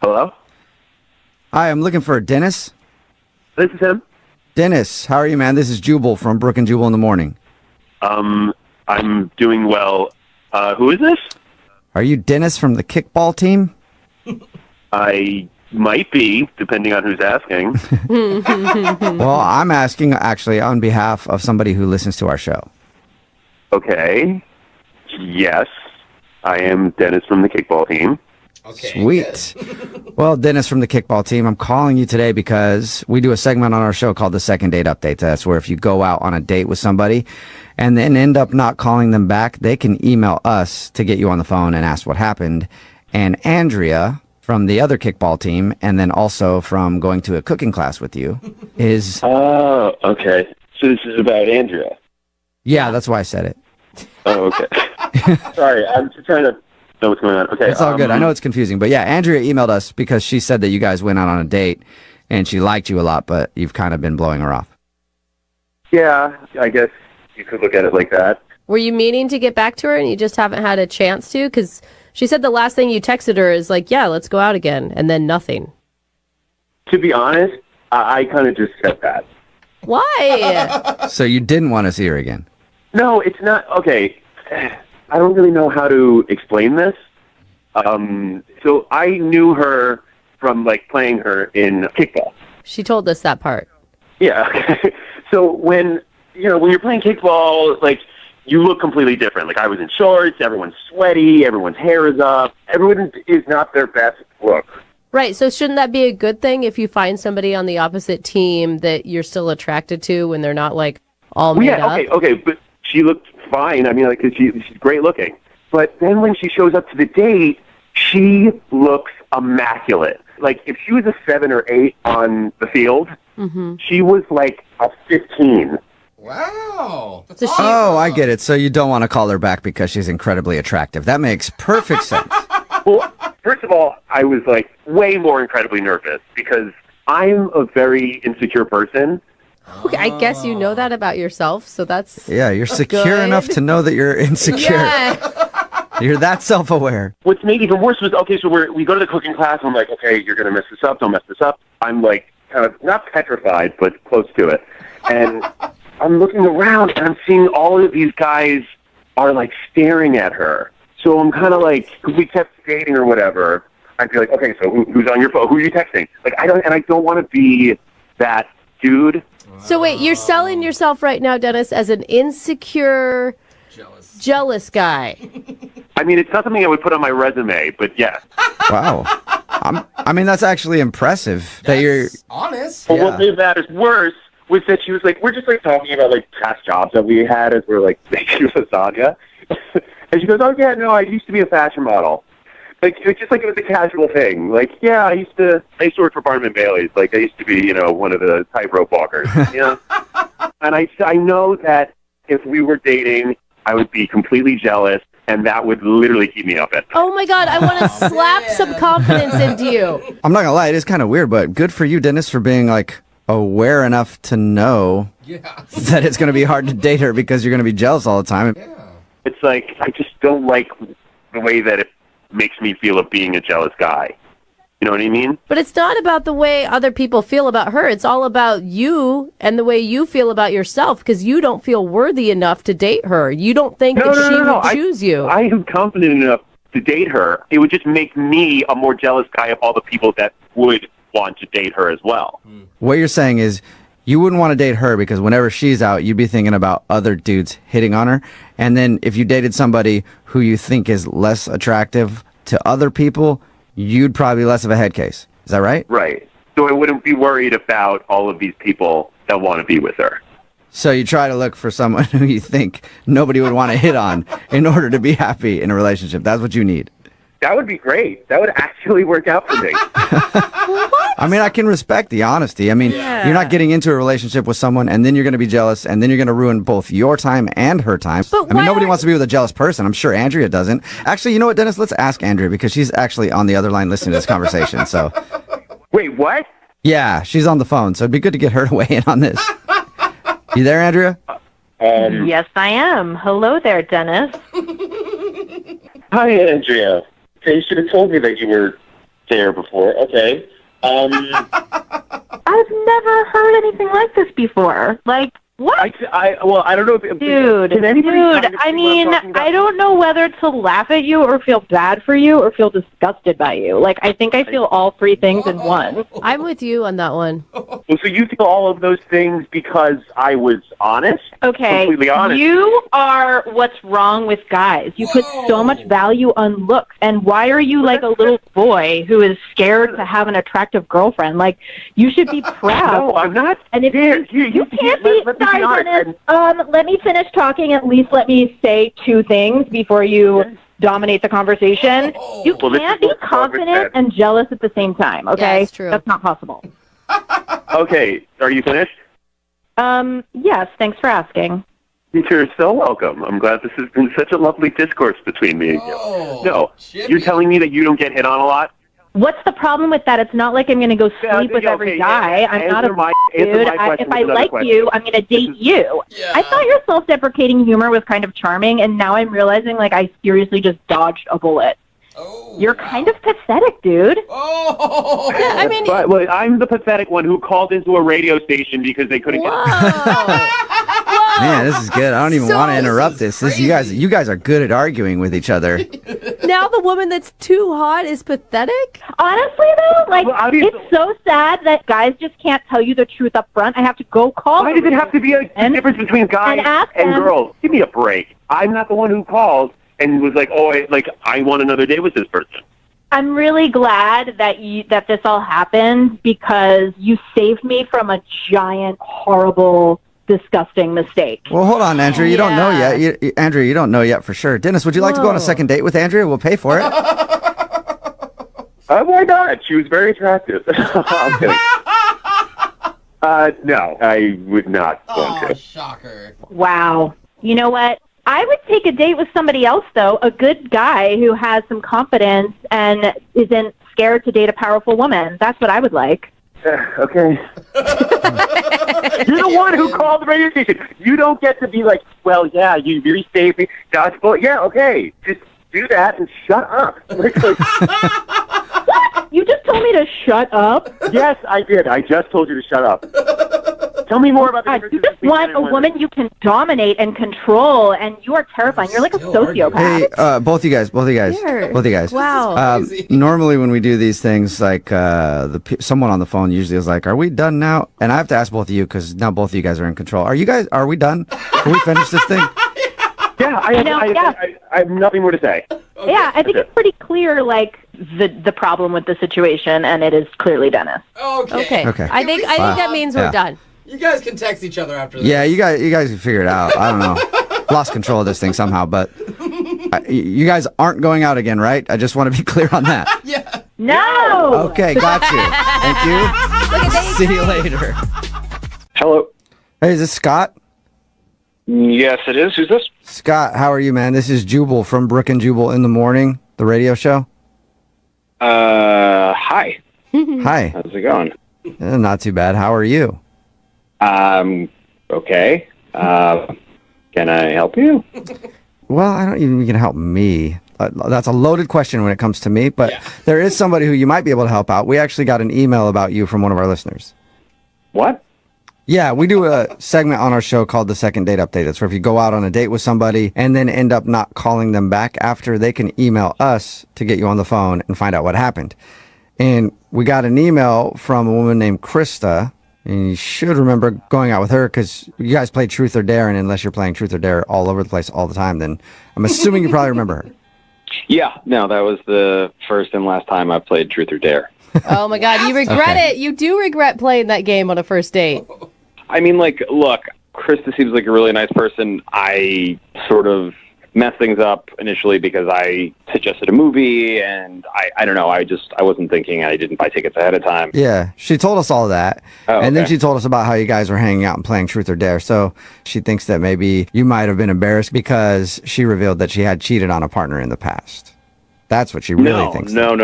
Hello? Hi, I'm looking for Dennis. This is him. Dennis, how are you, man? This is Jubal from Brooke and Jubal in the morning. I'm doing well. Who is this? Are you Dennis from the kickball team? I might be, depending on who's asking. Well, I'm asking actually on behalf of somebody who listens to our show. Okay. Yes, I am Dennis from the kickball team. Okay, Sweet. Well, Dennis from the kickball team, I'm calling you today because we do a segment on our show called the Second Date Update. That's where if you go out on a date with somebody and then end up not calling them back, they can email us to get you on the phone and ask what happened. And Andrea from the other kickball team, and then also from going to a cooking class with you, is... Oh, okay. So this is about Andrea. Yeah, that's why I said it. Oh, okay. Sorry, I'm just trying to know what's going on. Okay, It's all good. I know it's confusing, but yeah, Andrea emailed us because she said that you guys went out on a date and she liked you a lot, but you've kind of been blowing her off. Yeah, I guess you could look at it like that. Were you meaning to get back to her and you just haven't had a chance to? Because she said the last thing you texted her is like, yeah, let's go out again, and then nothing. To be honest, I kind of just said that. Why? So you didn't want to see her again? No, it's not. Okay, I don't really know how to explain this. So I knew her from, like, playing her in kickball. She told us that part. Yeah. So when you're playing kickball, like, you look completely different. Like, I was in shorts, everyone's sweaty, everyone's hair is up. Everyone is not their best look. Right, so shouldn't that be a good thing if you find somebody on the opposite team that you're still attracted to when they're not, like, all made up? Okay, but she looked fine. I mean, like, she's great looking. But then when she shows up to the date, she looks immaculate. Like, if she was a 7 or 8 on the field, she was like a 15. Wow. That's Oh, I get it. So you don't want to call her back because she's incredibly attractive. That makes perfect sense. Well, first of all, I was, like, way more incredibly nervous because I'm a very insecure person. Okay, I guess you know that about yourself, so that's Yeah, you're secure good. enough to know that you're insecure. Yeah. You're that self-aware. What's made even worse was, okay, so we go to the cooking class. I'm like, okay, you're going to mess this up. Don't mess this up. I'm, like, kind of not petrified, but close to it. And I'm looking around, and I'm seeing all of these guys are, like, staring at her. So I'm kind of like, because we kept dating or whatever, I'd be like, okay, so who's on your phone? Who are you texting? Like, I don't want to be that dude. So wait, you're selling yourself right now, Dennis, as an insecure, jealous guy. I mean, it's not something I would put on my resume, but yeah. Wow. I mean, that's actually impressive that you're honest. But what made matters worse was that she was like, we're just, like, talking about, like, past jobs that we had as we're, like, making lasagna. And she goes, oh, yeah, no, I used to be a fashion model. Like, it was just like it was a casual thing. Like, yeah, I used to work for Barnum & Bailey's. Like, I used to be, one of the tightrope walkers, And I know that if we were dating, I would be completely jealous, and that would literally keep me up at night. Oh my God, I want to slap some confidence into you. I'm not gonna lie, it is kind of weird, but good for you, Dennis, for being, like, aware enough to know that it's gonna be hard to date her because you're gonna be jealous all the time. It's like, I just don't like the way that it makes me feel of being a jealous guy. You know what I mean? But it's not about the way other people feel about her. It's all about you and the way you feel about yourself, because you don't feel worthy enough to date her. You don't think that she would choose you. I am confident enough to date her. It would just make me a more jealous guy of all the people that would want to date her as well. What you're saying is you wouldn't want to date her because whenever she's out, you'd be thinking about other dudes hitting on her. And then if you dated somebody who you think is less attractive to other people, you'd probably be less of a head case. Is that right? Right. So I wouldn't be worried about all of these people that want to be with her. So you try to look for someone who you think nobody would want to hit on in order to be happy in a relationship. That's what you need. That would be great. That would actually work out for me. I mean, I can respect the honesty. I mean, you're not getting into a relationship with someone and then you're going to be jealous and then you're going to ruin both your time and her time. I mean, nobody wants to be with a jealous person. I'm sure Andrea doesn't. Actually, you know what, Dennis? Let's ask Andrea because she's actually on the other line listening to this conversation. So, wait, what? Yeah, she's on the phone. So it'd be good to get her to weigh in on this. You there, Andrea? Yes, I am. Hello there, Dennis. Hi, Andrea. Okay, you should have told me that you were there before. Okay. I've never heard anything like this before. Like, what? I don't know if... Dude, can anybody kind of I see mean, what I'm talking about? I don't know whether to laugh at you or feel bad for you or feel disgusted by you. Like, I think I feel all three things in one. I'm with you on that one. Well, so you feel all of those things because I was honest? Okay, Completely honest. you are what's wrong with guys. You put so much value on looks, and why are you like a little boy who is scared to have an attractive girlfriend? Like, you should be proud. No, I'm not. And if you can't be... Sorry, Dennis. Let me finish talking. At least let me say two things before you dominate the conversation. You can't be confident and jealous at the same time, okay? Yeah, that's true. That's not possible. Okay, are you finished? Yes, thanks for asking. You're so welcome. I'm glad this has been such a lovely discourse between me and you. No, you're telling me that you don't get hit on a lot? What's the problem with that? It's not like I'm going to go sleep with every guy. I'm not a dude. If I like you, I'm going to date you. Yeah. I thought your self-deprecating humor was kind of charming, and now I'm realizing like I seriously just dodged a bullet. Oh, you're kind of pathetic, dude. Oh, yeah, I mean, but well, I'm the pathetic one who called into a radio station because they couldn't get. Man, this is good. I don't even want to interrupt this. You guys are good at arguing with each other. Now the woman that's too hot is pathetic? Honestly, though, like, it's so sad that guys just can't tell you the truth up front. I have to go call Why does it have to be a difference between guys and girls? Give me a break. I'm not the one who called and was like, I want another day with this person. I'm really glad that this all happened because you saved me from a giant, horrible, disgusting mistake. Well, hold on, Andrea. You don't know yet. Andrea, you don't know yet for sure. Dennis, would you like to go on a second date with Andrea? We'll pay for it. Why not? She was very attractive. I'm kidding. No, I would not want to. Shocker. Wow. You know what? I would take a date with somebody else, though, a good guy who has some confidence and isn't scared to date a powerful woman. That's what I would like. Okay. You're the one who called the radio station. You don't get to be like, well, yeah, you really saved me. Gospel. Yeah, okay. Just do that and shut up. What? You just told me to shut up? Yes, I did. I just told you to shut up. Tell me more about the You just want a woman you can dominate and control, and you are terrifying. You're like a sociopath. Hey, both you guys. Wow. Normally when we do these things, like someone on the phone usually is like, "Are we done now?" And I have to ask both of you because now both of you guys are in control. Are we done? Can we finish this thing? Yeah, I have nothing more to say. Okay. Yeah, I think it's pretty clear, like, the problem with the situation, and it is clearly Dennis. Okay. I think that means we're done. You guys can text each other after this. Yeah, you guys can figure it out. I don't know. Lost control of this thing somehow, but you guys aren't going out again, right? I just want to be clear on that. Yeah. No. Okay, got you. Thank you. See you later. Hello. Hey, is this Scott? Yes, it is. Who's this? Scott, how are you, man? This is Jubal from Brooke and Jubal in the Morning, the radio show. Hi. Hi. How's it going? Not too bad. How are you? Okay. Can I help you? Well, I don't even you can help me. That's a loaded question when it comes to me, but there is somebody who you might be able to help out. We actually got an email about you from one of our listeners. What? Yeah, we do a segment on our show called the Second Date Update. It's where if you go out on a date with somebody and then end up not calling them back after, they can email us to get you on the phone and find out what happened. And we got an email from a woman named Krista, and you should remember going out with her because you guys played Truth or Dare, and unless you're playing Truth or Dare all over the place all the time, then I'm assuming you probably remember her. Yeah, no, that was the first and last time I played Truth or Dare. Oh my God, you regret it. You do regret playing that game on a first date. I mean, like, look, Krista seems like a really nice person. I sort of messed things up initially because I suggested a movie, and I don't know, I wasn't thinking, I didn't buy tickets ahead of time. Yeah, she told us all of that. Oh, and then she told us about how you guys were hanging out and playing Truth or Dare. So she thinks that maybe you might have been embarrassed because she revealed that she had cheated on a partner in the past. That's what she really thinks. No.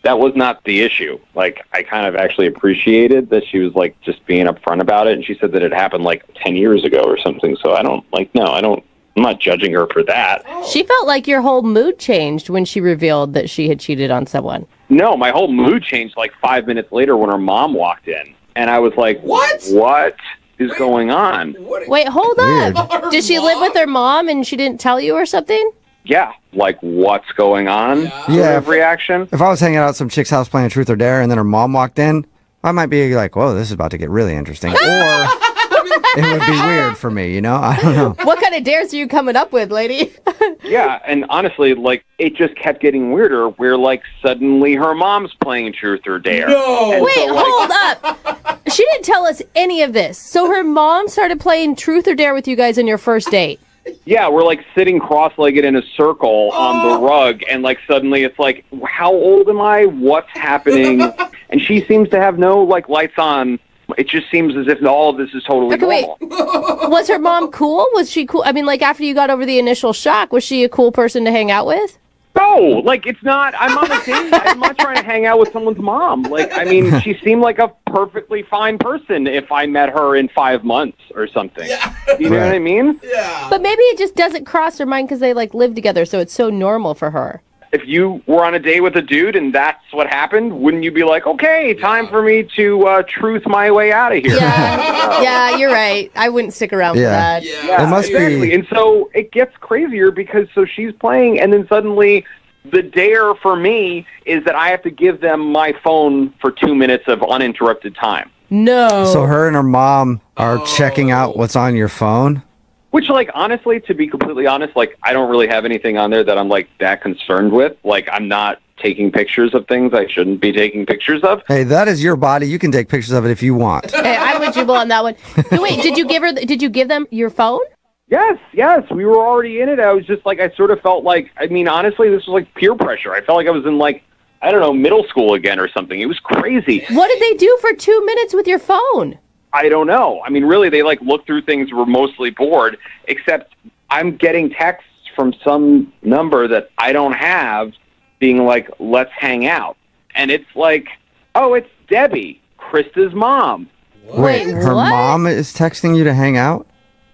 That was not the issue. Like, I kind of actually appreciated that she was, like, just being upfront about it, and she said that it happened, like, 10 years ago or something, so I'm not judging her for that. She felt like your whole mood changed when she revealed that she had cheated on someone. No, my whole mood changed, like, 5 minutes later when her mom walked in, and I was like, What is going on? Wait, hold up. Did she live with her mom and she didn't tell you or something? Yeah, like, what's going on? Yeah. Reaction. If I was hanging out at some chick's house playing Truth or Dare and then her mom walked in, I might be like, whoa, this is about to get really interesting. Or it would be weird for me, you know? I don't know. What kind of dares are you coming up with, lady? Yeah, and honestly, like, it just kept getting weirder where, like, suddenly her mom's playing Truth or Dare. No! Wait, hold up. She didn't tell us any of this. So her mom started playing Truth or Dare with you guys on your first date. Yeah, we're, like, sitting cross-legged in a circle on the rug, and, like, suddenly it's like, how old am I? What's happening? And she seems to have no, like, lights on. It just seems as if all of this is totally normal. Wait. Was her mom cool? Was she cool? I mean, like, after you got over the initial shock, was she a cool person to hang out with? No, like it's not. I'm on a date. I'm not trying to hang out with someone's mom. Like, I mean, she seemed like a perfectly fine person if I met her in 5 months or something. Yeah. You know what I mean? Yeah. But maybe it just doesn't cross her mind because they like live together, so it's so normal for her. If you were on a date with a dude and that's what happened, wouldn't you be like, okay, time for me to truth my way out of here? Yeah, you're right. I wouldn't stick around for that. Yeah, It must be- exactly. And so it gets crazier because so she's playing, and then suddenly the dare for me is that I have to give them my phone for 2 minutes of uninterrupted time. No. So her and her mom are checking out what's on your phone? Which, like, honestly, to be completely honest, like, I don't really have anything on there that I'm, like, that concerned with. Like, I'm not taking pictures of things I shouldn't be taking pictures of. Hey, that is your body. You can take pictures of it if you want. Hey, I'm with Jubal on that one. No, wait, did you give them your phone? Yes, we were already in it. I was just, like, I sort of felt like, I mean, honestly, this was, like, peer pressure. I felt like I was in, like, I don't know, middle school again or something. It was crazy. What did they do for 2 minutes with your phone? I don't know. I mean, really, they like looked through things, were mostly bored, except I'm getting texts from some number that I don't have being like, let's hang out. And it's like, oh, it's Debbie, Krista's mom. Wait, her mom is texting you to hang out?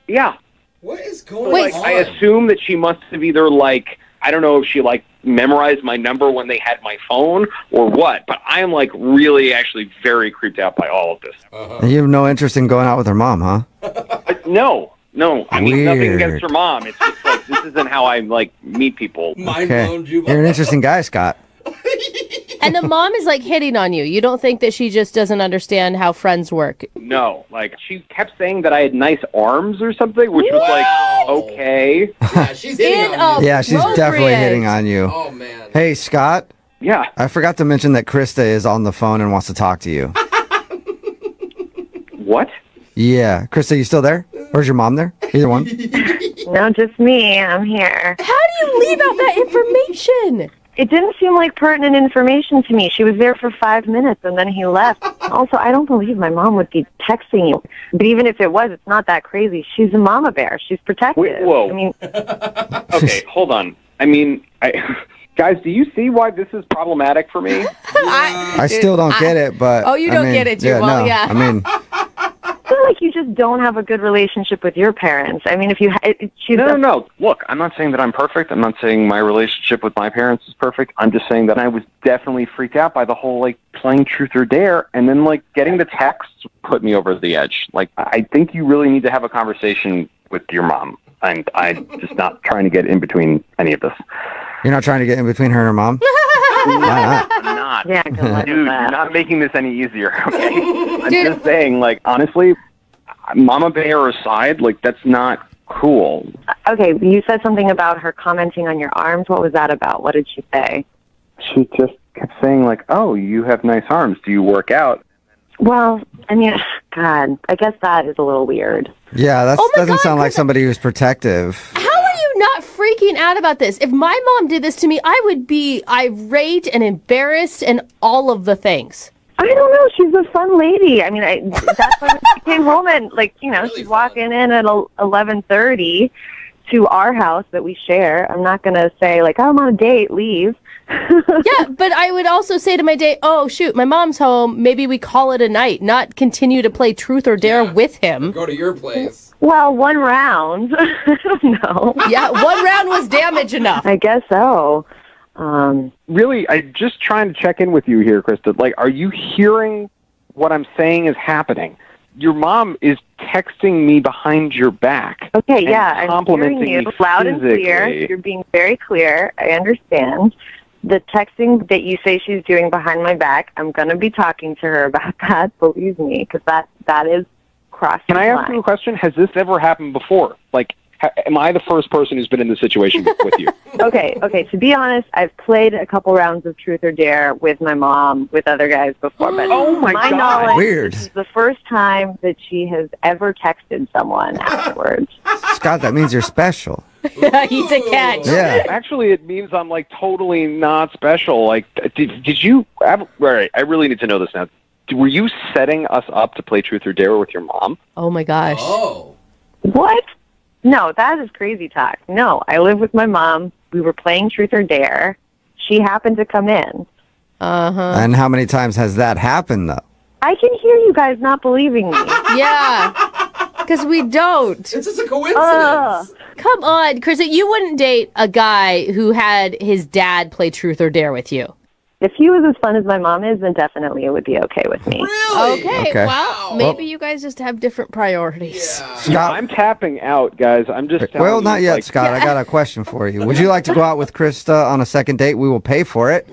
Yeah. What is going on? I assume that she must have either like, I don't know if she like memorized my number when they had my phone or what, but I am like really actually very creeped out by all of this. And you have no interest in going out with her mom, huh? No. I mean, nothing Weird. against her mom. It's just like, this isn't how I like meet people. Okay. You're an interesting guy, Scott. And the mom is like hitting on you. You don't think that she just doesn't understand how friends work? No, like she kept saying that I had nice arms or something, which was like, okay. Yeah, she's hitting on you. Yeah, she's definitely hitting on you. Oh, man. Hey, Scott. Yeah. I forgot to mention that Krista is on the phone and wants to talk to you. What? Yeah. Krista, you still there? Or is your mom there? Either one? No, just me. I'm here. How do you leave out that information? It didn't seem like pertinent information to me. She was there for 5 minutes and then he left. Also, I don't believe my mom would be texting you. But even if it was, it's not that crazy. She's a mama bear. She's protective. Wait, whoa. I mean, Okay, hold on. I mean, guys, do you see why this is problematic for me? I still don't get it, but... Oh, you I don't mean, get it, Jubal, yeah. I mean... I feel like you just don't have a good relationship with your parents. I mean, if you... No. Look, I'm not saying that I'm perfect. I'm not saying my relationship with my parents is perfect. I'm just saying that I was definitely freaked out by the whole, like, playing truth or dare, and then, like, getting the text put me over the edge. Like, I think you really need to have a conversation with your mom, and I'm just not trying to get in between any of this. You're not trying to get in between her and her mom? Why not? I'm not. Yeah, Dude, you're not making this any easier, okay? I'm Dude. just saying, like, honestly, Mama Bear aside, like, that's not cool. Okay, you said something about her commenting on your arms. What was that about? What did she say? She just kept saying, like, oh, you have nice arms. Do you work out? Well, I mean, God, I guess that is a little weird. Yeah, that Oh my doesn't God, sound like Krista. somebody who's protective. How are you not freaking out about this? If my mom did this to me, I would be irate and embarrassed and all of the things. I don't know. She's a fun lady. I mean, that's why when she came home and, like, you know, she's walking in at 11:30 to our house that we share. I'm not going to say, like, oh, I'm on a date, leave. Yeah, but I would also say to my date, oh, shoot, my mom's home. Maybe we call it a night, not continue to play truth or dare with him. Go to your place. Well, one round. I don't know. Yeah, one round was damage enough. I guess so. Really, I'm just trying to check in with you here, Krista. Like, are you hearing what I'm saying is happening? Your mom is texting me behind your back. Okay, and yeah, I'm complimenting hearing you me loud and clear. physically. You're being very clear. I understand. The texting that you say she's doing behind my back, I'm going to be talking to her about that, believe me, because that is crossing Can I the ask line. you a question? Has this ever happened before? Like, am I the first person who's been in this situation with you? Okay. To be honest, I've played a couple rounds of Truth or Dare with my mom, with other guys before, but Oh my God. knowledge, Weird. this is the first time that she has ever texted someone afterwards. Scott, that means you're special. He's a catch. Yeah. Actually, it means I'm, like, totally not special. Like, did you... All right, I really need to know this now. Were you setting us up to play Truth or Dare with your mom? Oh, my gosh. Oh. What? No, that is crazy talk. No, I live with my mom. We were playing Truth or Dare. She happened to come in. And how many times has that happened, though? I can hear you guys not believing me. Yeah. Because we don't. It's just a coincidence. Come on, Chris. You wouldn't date a guy who had his dad play Truth or Dare with you. If he was as fun as my mom is, then definitely it would be okay with me. Really? Okay. Well, maybe you guys just have different priorities. Yeah, I'm tapping out, guys. I'm just telling Well, you, not yet, like- Scott. I got a question for you. Would you like to go out with Krista on a second date? We will pay for it.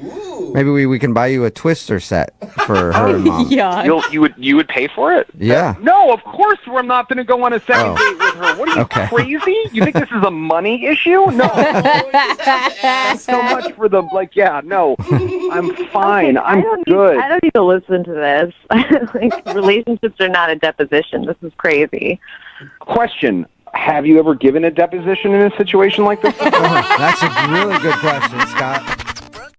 Maybe we can buy you a Twister set for her and mom. Yeah. You would pay for it? Yeah. No, of course we're not going to go on a second date with her. What are you, Okay. crazy? You think this is a money issue? No. Thanks so much for the, no. I'm fine. I'm good. I don't need to listen to this. Like, relationships are not a deposition. This is crazy. Question. Have you ever given a deposition in a situation like this? That's a really good question, Scott.